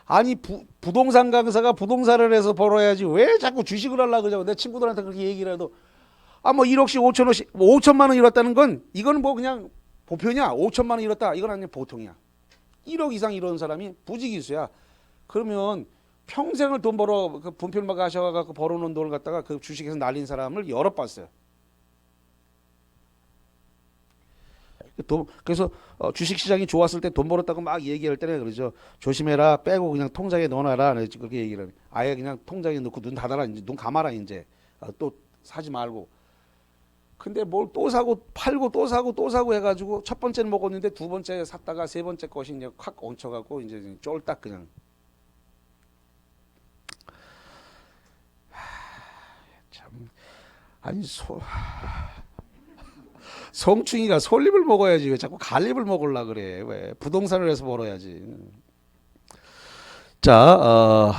아니 부동산 강사가 부동산을 해서 벌어야지 왜 자꾸 주식을 하려고 그러냐고 내 친구들한테 그렇게 얘기를 해도 뭐 1억씩 5천원씩 5천만 원 잃었다는 건 이건 뭐 그냥 보편이야. 5천만 원 잃었다 이건 아니야. 보통이야. 1억 이상 잃은 사람이 부지기수야. 그러면 평생을 돈 벌어 그 분필막 하셔가지고 벌어놓은 돈을 갖다가 그 주식에서 날린 사람을 여러 봤어요. 그래서 주식시장이 좋았을 때 돈 벌었다고 막 얘기할 때는 그러죠. 조심해라. 빼고 그냥 통장에 넣어놔라. 그렇게 얘기를 해. 아예 그냥 통장에 넣고 눈 닫아라. 이제 눈 감아라. 이제 또 사지 말고. 근데 뭘 또 사고 팔고 또 사고 해가지고 첫 번째는 먹었는데 두 번째 샀다가 세 번째 것이 이제 확 얹혀갖고 이제 쫄딱 그냥. 참 아니 성충이가 솔잎을 먹어야지 왜 자꾸 갈잎을 먹으려 그래. 왜 부동산을 해서 벌어야지. 자,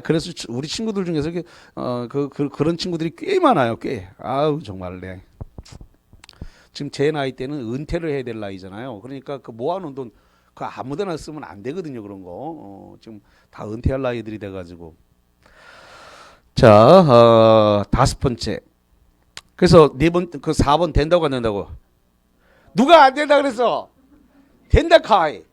그래서 우리 친구들 중에서 그런 친구들이 꽤 많아요. 꽤. 정말 네. 지금 제 나이 때는 은퇴를 해야 될 나이잖아요. 그러니까 그 모아놓은 돈 그 아무데나 쓰면 안 되거든요. 그런 거. 지금 다 은퇴할 나이들이 돼가지고. 자, 5번째. 그래서 4번 된다고 안 된다고? 누가 안 된다 그랬어? 된다 카이.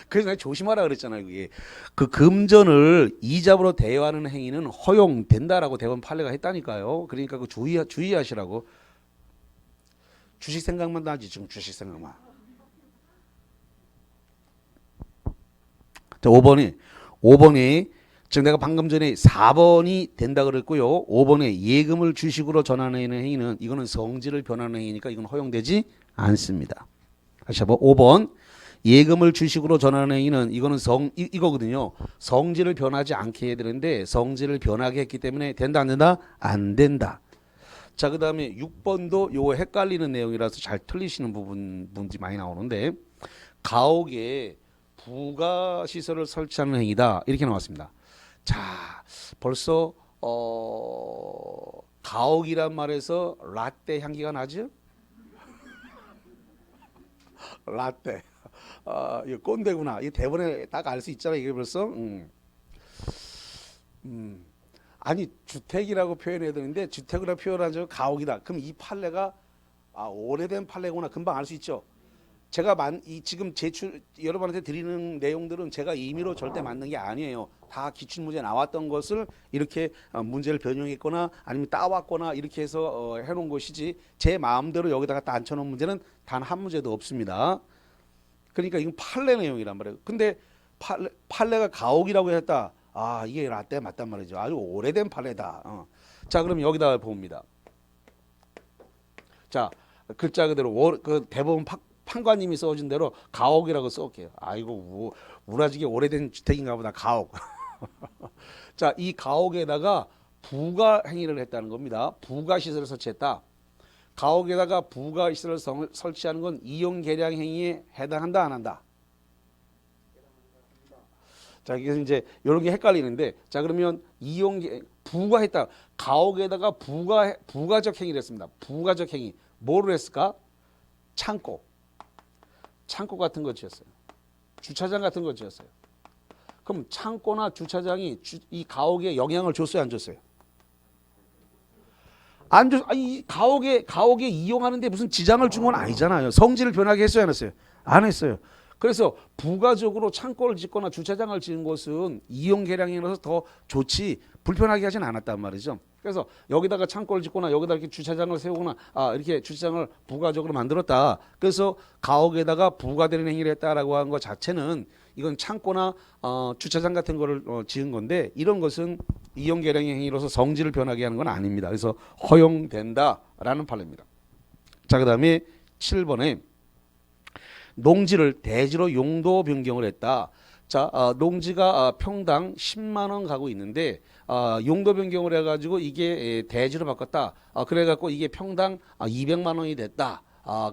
그래서 내가 조심하라 그랬잖아요. 그게 그 금전을 이자로 대여하는 행위는 허용된다라고 대법원 판례가 했다니까요. 그러니까 그 주의하시라고. 주식 생각만 나지 지금 주식 생각만. 자, 5번이 지금 내가 방금 전에 4번이 된다 그랬고요. 5번에 예금을 주식으로 전환하는 행위는 이거는 성질을 변하는 행위니까 이건 허용되지 않습니다. 다시 한번 5번 예금을 주식으로 전환하는 행위는 이거는 이거거든요. 성질을 변하지 않게 해야 되는데 성질을 변하게 했기 때문에 된다 안 된다? 안 된다. 자, 그 다음에 6번도 요거 헷갈리는 내용이라서 잘 틀리시는 분들이 많이 나오는데 가옥에 부가 시설을 설치하는 행위다. 이렇게 나왔습니다. 자, 벌써 가옥이란 말에서 라떼 향기가 나죠? 라떼. 이거 꼰대구나. 이 대본에 딱 알 수 있잖아. 이게 벌써. 아니 주택이라고 표현해야 되는데 주택이라고 표현한 적 가옥이다. 그럼 이 판례가 오래된 판례구나. 금방 알 수 있죠. 제가 지금 여러분한테 드리는 내용들은 제가 임의로 절대 만든 게 아니에요. 다 기출문제 나왔던 것을 이렇게 문제를 변형했거나 아니면 따왔거나 이렇게 해서 해놓은 것이지 제 마음대로 여기다가 딱 앉혀놓은 문제는 단 한 문제도 없습니다. 그러니까 이건 판례 내용이란 말이에요. 근데 판례가 가옥이라고 했다. 이게 라떼 맞단 말이죠. 아주 오래된 판례다. 자, 그럼 여기다 봅니다. 자, 글자 그대로 그 대법원 판관님이 써준 대로 가옥이라고 써올게요. 아이고 우라지게 오래된 주택인가 보다. 가옥. 자, 이 가옥에다가 부가 행위를 했다는 겁니다. 부가 시설을 설치했다. 가옥에다가 부가 시설을 설치하는 건 이용 개량 행위에 해당한다 안 한다? 자, 이게 이제 이런 게 헷갈리는데, 자 그러면 부가 했다. 가옥에다가 부가적 행위를 했습니다. 부가적 행위 뭐를 했을까? 창고 같은 거 지었어요. 주차장 같은 거 지었어요. 그럼 창고나 주차장이 이 가옥에 영향을 줬어요, 안 줬어요? 안 줬. 이 가옥에 이용하는데 무슨 지장을 준 건 아니잖아요. 성질을 변하게 했어요, 안 했어요? 안 했어요. 그래서 부가적으로 창고를 짓거나 주차장을 짓는 것은 이용 개량이라서 더 좋지 불편하게 하진 않았단 말이죠. 그래서 여기다가 창고를 짓거나 여기다 이렇게 주차장을 세우거나 이렇게 주차장을 부가적으로 만들었다. 그래서 가옥에다가 부가되는 행위를 했다라고 한 것 자체는 이건 창고나 주차장 같은 거를 지은 건데 이런 것은 이용 개량의 행위로서 성질을 변하게 하는 건 아닙니다. 그래서 허용된다라는 판례입니다. 자, 그다음에 7번에 농지를 대지로 용도 변경을 했다. 자, 농지가 평당 10만 원 가고 있는데 용도 변경을 해가지고 이게 대지로 바꿨다. 그래갖고 이게 평당 200만 원이 됐다.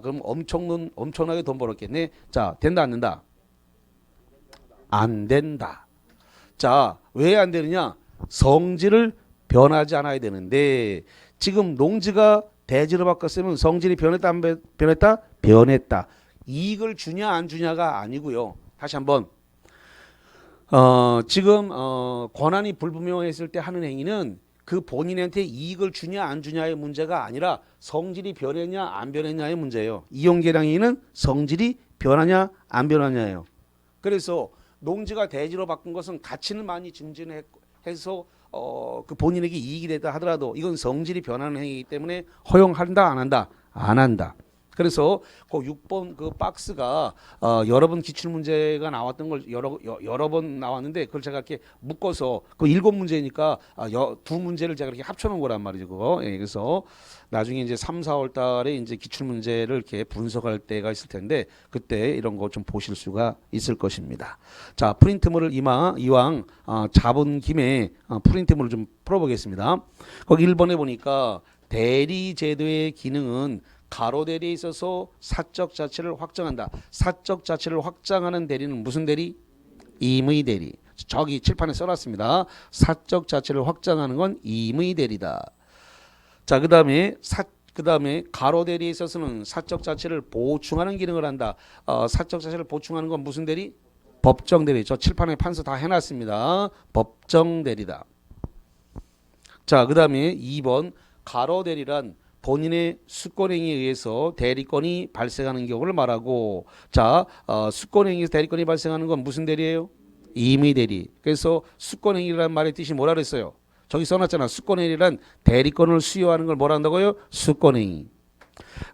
그럼 엄청나게 돈 벌었겠네. 자, 된다 안 된다? 안 된다. 자, 왜 안 되느냐? 성질을 변하지 않아야 되는데 지금 농지가 대지로 바꿨으면 성질이 변했다 안 변했다? 변했다. 이익을 주냐 안 주냐가 아니고요. 다시 한번 지금 권한이 불분명했을 때 하는 행위는 그 본인한테 이익을 주냐 안 주냐의 문제가 아니라 성질이 변했냐 안 변했냐의 문제예요. 이용계량 행위는 성질이 변하냐 안 변하냐예요. 그래서 농지가 대지로 바꾼 것은 가치는 많이 증진해서 그 본인에게 이익이 됐다 하더라도 이건 성질이 변하는 행위이기 때문에 허용한다 안 한다? 안 한다. 그래서 그 6번 그 박스가 여러 번 기출 문제가 나왔던 걸 여러 번 나왔는데 그걸 제가 이렇게 묶어서 그 7문제니까 두 문제를 제가 이렇게 합쳐 놓은 거란 말이죠. 그거. 예, 그래서 나중에 이제 3, 4월 달에 이제 기출 문제를 이렇게 분석할 때가 있을 텐데 그때 이런 거 좀 보실 수가 있을 것입니다. 자, 프린트물을 이왕 잡은 김에 프린트물을 좀 풀어보겠습니다. 거기 1번에 보니까 대리 제도의 기능은 가로 대리에 있어서 사적 자체를 확정한다. 사적 자체를 확장하는 대리는 무슨 대리? 임의 대리. 저기 칠판에 써놨습니다. 사적 자체를 확장하는 건 임의 대리다. 자, 그다음에 가로 대리에 있어서는 사적 자체를 보충하는 기능을 한다. 사적 자체를 보충하는 건 무슨 대리? 법정 대리. 저 칠판에 판서 다 해놨습니다. 법정 대리다. 자, 그다음에 2번 가로 대리란 본인의 수권행위에 의해서 대리권이 발생하는 경우를 말하고 자, 수권행위에서 대리권이 발생하는 건 무슨 대리예요? 임의 대리. 그래서 수권행위라는 말의 뜻이 뭐라 그랬어요? 저기 써놨잖아. 수권행위란 대리권을 수여하는 걸 뭐라 한다고요? 수권행위.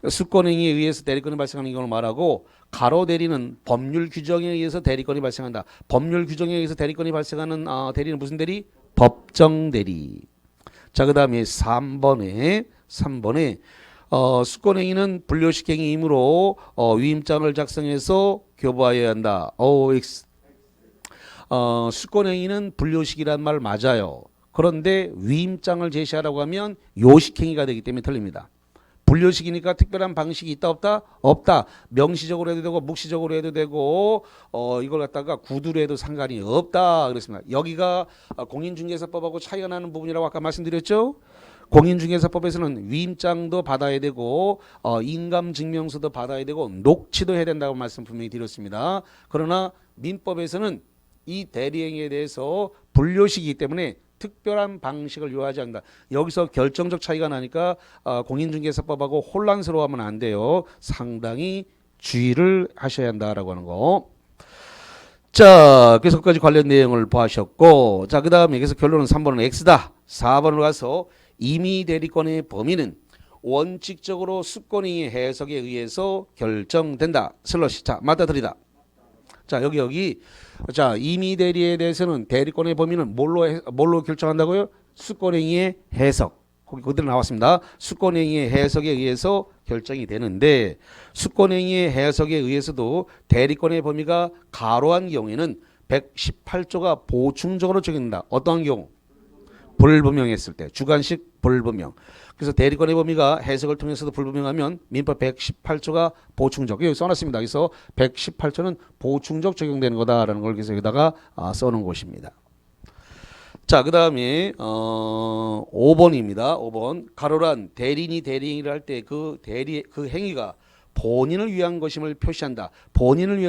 수권행위에 의해서 대리권이 발생하는 경우를 말하고 가로 대리는 법률 규정에 의해서 대리권이 발생한다. 법률 규정에 의해서 대리권이 발생하는 대리는 무슨 대리? 법정 대리. 자, 그 다음에 3번에 수권행위는 불료식 행위이므로 위임장을 작성해서 교부하여야 한다. OX. 수권행위는 불료식이란 말 맞아요. 그런데 위임장을 제시하라고 하면 요식행위가 되기 때문에 틀립니다. 분류식이니까 특별한 방식이 있다 없다? 없다. 명시적으로 해도 되고 묵시적으로 해도 되고 이걸 갖다가 구두로 해도 상관이 없다 그랬습니다. 여기가 공인중개사법하고 차이가 나는 부분이라고 아까 말씀드렸죠. 공인중개사법에서는 위임장도 받아야 되고 인감증명서도 받아야 되고 녹취도 해야 된다고 말씀 분명히 드렸습니다. 그러나 민법에서는 이 대리행위에 대해서 분류식이기 때문에 특별한 방식을 요하지 않는다. 여기서 결정적 차이가 나니까 공인중개사법하고 혼란스러워하면 안 돼요. 상당히 주의를 하셔야 한다라고 하는 거. 자, 그래서 끝까지 관련 내용을 보셨고, 자, 그 다음에 여기서 결론은 3번은 X다. 4번으로 가서 임의 대리권의 범위는 원칙적으로 수권행위의 해석에 의해서 결정된다. 슬러시. 자, 맞다들이다. 자, 여기. 자, 임의 대리에 대해서는 대리권의 범위는 뭘로 결정한다고요? 수권행위의 해석. 거기 그대로 나왔습니다. 수권행위의 해석에 의해서 결정이 되는데 수권행위의 해석에 의해서도 대리권의 범위가 가로한 경우에는 118조가 보충적으로 적용된다. 어떠한 경우? 불분명했을 때. 주관식 불분명. 그래서 대리권의 범위가 해석을 통해서도 불분명하면 민법 118조가 보충적. 여기 써놨습니다. 그래서 118조는 보충적 적용되는 거다라는 걸 그래서 여기다가 써놓은 것입니다. 자, 그 다음에 5번입니다. 5번. 가로란 대리인이 대리행위를 할 때 그 행위가 본인을 위한 것임을 표시한다. 본인을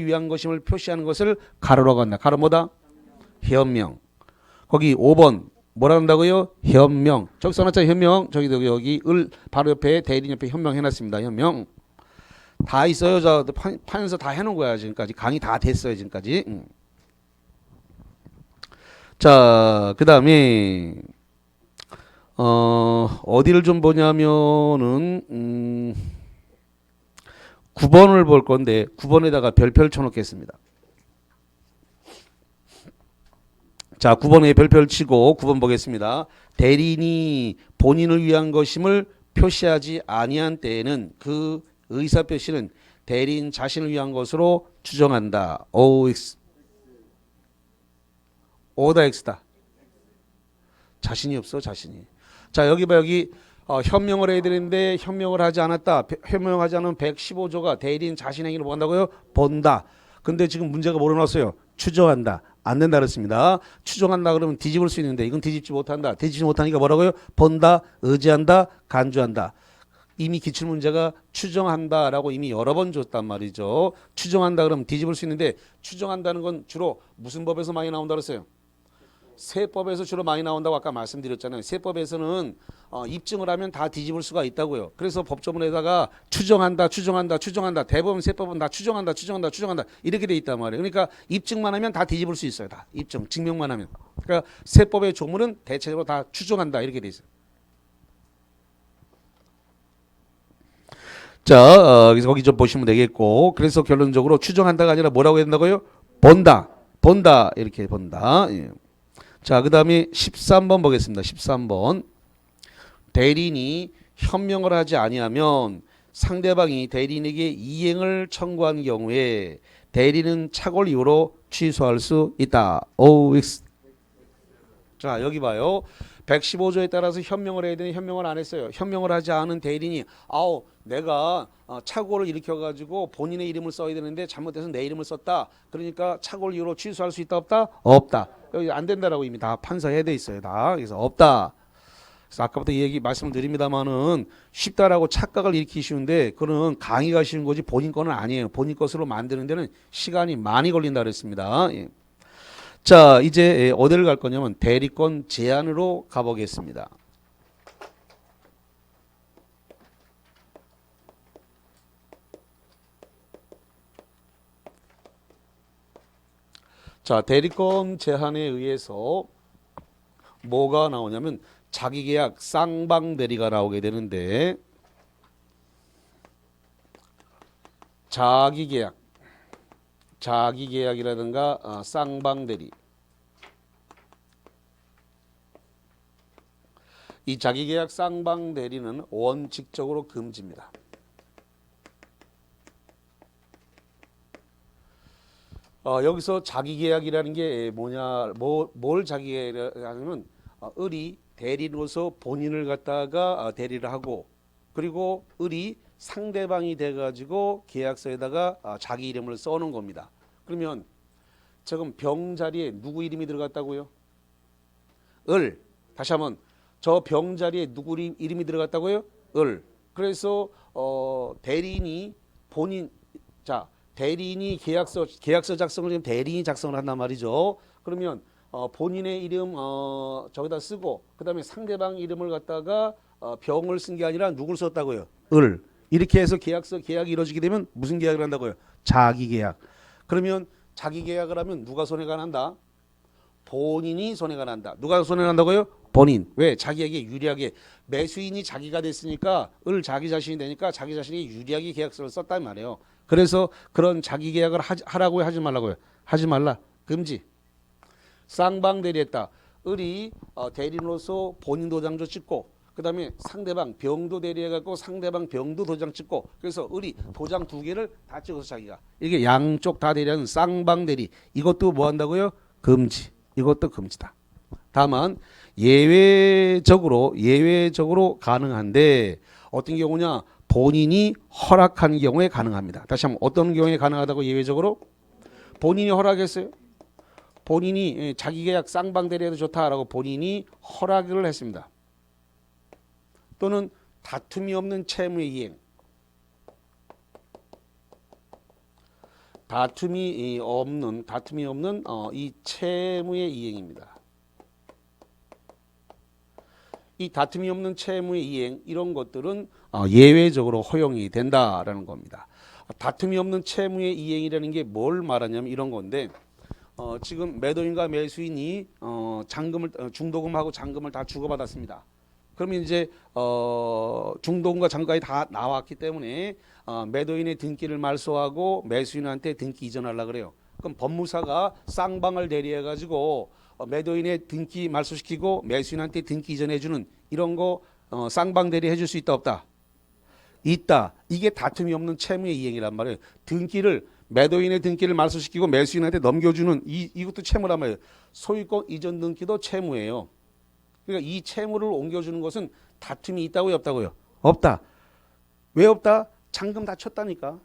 위한 것임을 표시하는 것을 가로라고 한다. 가로 뭐다? 현명. 거기 5번 뭐라 한다고요? 현명. 저기 써놨죠? 현명. 여기 을 바로 옆에 대리인 옆에 현명 해놨습니다. 현명. 다 있어요. 저 판에서 다 해놓은 거야. 지금까지 강의 다 됐어요. 지금까지. 자, 그 다음에 어디를 좀 보냐면은 9번을 볼 건데 9번에다가 별표를 쳐놓겠습니다. 자, 9번에 별표를 치고 9번 보겠습니다. 대리인이 본인을 위한 것임을 표시하지 아니한 때에는 그 의사표시는 대리인 자신을 위한 것으로 추정한다. OX. O다 X다. 자신이 없어 자신이. 자, 여기 봐. 여기 현명을 해야 되는데 현명을 하지 않았다. 현명하지 않은 115조가 대리인 자신 행위를 뭐 한다고요? 본다. 근데 지금 문제가 뭐로 나왔어요? 추정한다. 안 된다 그랬습니다. 추정한다 그러면 뒤집을 수 있는데 이건 뒤집지 못한다. 뒤집지 못하니까 뭐라고요? 본다, 의지한다, 간주한다. 이미 기출문제가 추정한다라고 이미 여러 번 줬단 말이죠. 추정한다 그러면 뒤집을 수 있는데 추정한다는 건 주로 무슨 법에서 많이 나온다 그랬어요? 세법에서 주로 많이 나온다고 아까 말씀드렸잖아요. 세법에서는 입증을 하면 다 뒤집을 수가 있다고요. 그래서 법조문에다가 추정한다 대법원 세법은 다 추정한다 이렇게 돼 있단 말이에요. 그러니까 입증만 하면 다 뒤집을 수 있어요. 다 입증 증명만 하면. 그러니까 세법의 조문은 대체적으로 다 추정한다 이렇게 돼 있어요. 자, 그래서 거기 좀 보시면 되겠고, 그래서 결론적으로 추정한다가 아니라 뭐라고 해야 된다고요? 본다 이렇게 본다. 예. 자, 그 다음에 13번 보겠습니다. 13번. 대리인이 현명을 하지 아니하면 상대방이 대리인에게 이행을 청구한 경우에 대리인은 착오를 이유로 취소할 수 있다. OX. 자, 여기 봐요. 115조에 따라서 현명을 해야 되는 현명을 안 했어요. 현명을 하지 않은 대리인이 내가 착오를 일으켜가지고 본인의 이름을 써야 되는데 잘못해서 내 이름을 썼다. 그러니까 착오를 이유로 취소할 수 있다 없다? 없다. 여기 안 된다라고 이미 다 판사해 돼 있어요. 다. 그래서 없다. 그래서 아까부터 이 얘기 말씀을 드립니다만은 쉽다라고 착각을 일으키기 쉬운데 그거는 강의가 쉬운 거지 본인 거는 아니에요. 본인 것으로 만드는 데는 시간이 많이 걸린다 그랬습니다. 예. 자, 이제 어디를 갈 거냐면 대리권 제한으로 가보겠습니다. 자, 대리권 제한에 의해서 뭐가 나오냐면 자기계약 쌍방대리가 나오게 되는데 자기계약이라든가 쌍방대리 이 자기계약 쌍방대리는 원칙적으로 금지입니다. 여기서 자기계약이라는 게 뭐냐, 뭘 자기계약이라는 을이 대리로서 본인을 갖다가 대리를 하고 그리고 을이 상대방이 돼가지고 계약서에다가 자기 이름을 써놓은 겁니다. 그러면 지금 병 자리에 누구 이름이 들어갔다고요? 을. 다시 한번 저 병 자리에 누구 이름이 들어갔다고요? 을. 그래서 대리인이 대리인이 계약서 작성을 지금 대리인이 작성을 한단 말이죠. 그러면 본인의 이름 저기다 쓰고 그다음에 상대방 이름을 갖다가 병을 쓴 게 아니라 누굴 썼다고요? 을. 이렇게 해서 계약이 이루어지게 되면 무슨 계약을 한다고요? 자기 계약. 그러면 자기 계약을 하면 누가 손해가 난다? 본인이 손해가 난다. 누가 손해가 난다고요? 본인. 왜? 자기에게 유리하게. 매수인이 자기가 됐으니까 을 자기 자신이 되니까 자기 자신이 유리하게 계약서를 썼단 말이에요. 그래서 그런 자기 계약을 하라고요? 하지 말라고요? 하지 말라. 금지. 쌍방대리했다. 을이 대리인으로서 본인 도장도 찍고 그 다음에 상대방 병도 대리해갖고 상대방 병도 도장 찍고 그래서 을이 도장 2개를 다 찍어서 자기가 이게 양쪽 다 대리하는 쌍방대리. 이것도 뭐 한다고요? 금지. 이것도 금지다. 다만 예외적으로 가능한데 어떤 경우냐? 본인이 허락한 경우에 가능합니다. 다시 한번 어떤 경우에 가능하다고 예외적으로? 본인이 허락했어요. 본인이 자기 계약 쌍방대리해도 좋다라고 본인이 허락을 했습니다. 또는 다툼이 없는 채무의 이행. 다툼이 없는 이 채무의 이행입니다. 이 다툼이 없는 채무의 이행 이런 것들은 예외적으로 허용이 된다라는 겁니다. 다툼이 없는 채무의 이행이라는 게 뭘 말하냐면 이런 건데 지금 매도인과 매수인이 중도금하고 잔금을 다 주고받았습니다. 그러면 이제 중도금과 잔금까지 다 나왔기 때문에 매도인의 등기를 말소하고 매수인한테 등기 이전하려고 그래요. 그럼 법무사가 쌍방을 대리해 가지고 매도인의 등기 말소시키고 매수인한테 등기 이전해주는 이런 거 쌍방 대리 해줄 수 있다 없다? 있다. 이게 다툼이 없는 채무의 이행이란 말이에요. 매도인의 등기를 말소시키고 매수인한테 넘겨주는 이것도 채무란 말이에요. 소유권 이전 등기도 채무예요. 그러니까 이 채무를 옮겨주는 것은 다툼이 있다고요, 없다고요? 없다. 왜 없다? 잔금 다 쳤다니까.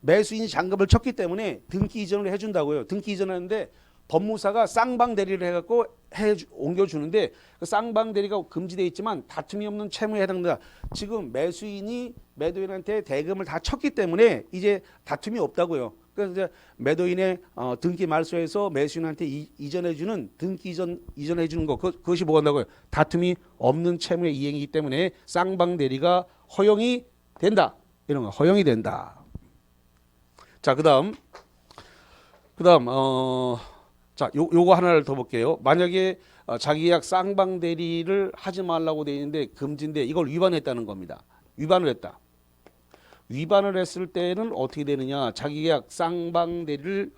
매수인이 잔금을 쳤기 때문에 등기 이전을 해준다고요. 등기 이전하는데 법무사가 쌍방 대리를 해갖고 옮겨주는데 그 쌍방 대리가 금지되어 있지만 다툼이 없는 채무에 해당된다. 지금 매수인이 매도인한테 대금을 다 쳤기 때문에 이제 다툼이 없다고요. 그래서 이제 매도인의 등기 말소에서 매수인한테 이전해주는 등기 이전해주는 거 그것이 뭐 한다고요? 다툼이 없는 채무의 이행이기 때문에 쌍방 대리가 허용이 된다. 이런 거 허용이 된다. 자, 그다음 요거 하나를 더 볼게요. 만약에 자기 계약 쌍방 대리를 하지 말라고 돼 있는데 금지인데 이걸 위반했다는 겁니다. 위반을 했다. 위반을 했을 때는 어떻게 되느냐? 자기 계약 쌍방 대리를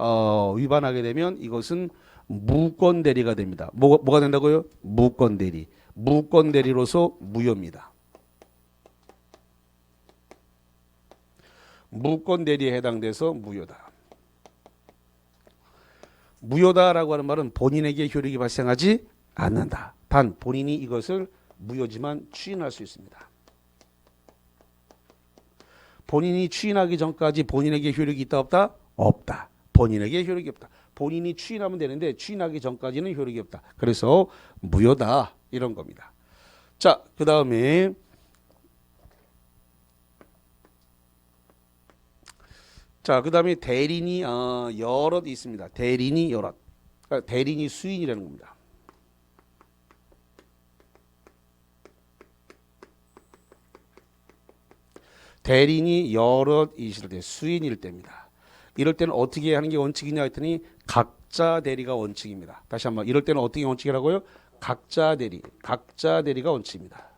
위반하게 되면 이것은 무권 대리가 됩니다. 뭐가 된다고요? 무권 대리. 무권 대리로서 무효입니다. 무권 대리에 해당돼서 무효다. 무효다라고 하는 말은 본인에게 효력이 발생하지 않는다. 단 본인이 이것을 무효지만 추인할 수 있습니다. 본인이 추인하기 전까지 본인에게 효력이 있다 없다? 없다. 본인에게 효력이 없다. 본인이 추인하면 되는데 추인하기 전까지는 효력이 없다. 그래서 무효다 이런 겁니다. 자, 그 다음에 대리인이 여럿 있습니다. 대리인이 여럿. 그러니까 대리인이 수인이라는 겁니다. 대리인이 여럿 있을 때 수인일 때입니다. 이럴 때는 어떻게 하는 게 원칙이냐 했더니 각자 대리가 원칙입니다. 다시 한번 이럴 때는 어떻게 원칙이라고요? 각자 대리가 원칙입니다.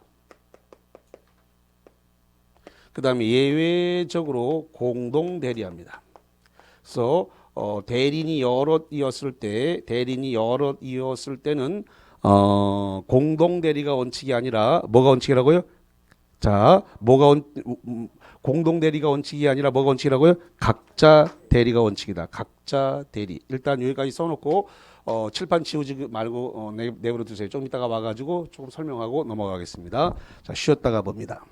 그 다음에 예외적으로 공동 대리합니다. 그래서 대리인이 여럿이었을 때는 공동 대리가 원칙이 아니라 뭐가 원칙이라고요? 자, 공동 대리가 원칙이 아니라 뭐가 원칙이라고요? 각자 대리가 원칙이다. 각자 대리. 일단 여기까지 써놓고 칠판 치우지 말고 내버려 두세요. 좀 이따가 와가지고 조금 설명하고 넘어가겠습니다. 자, 쉬었다가 봅니다.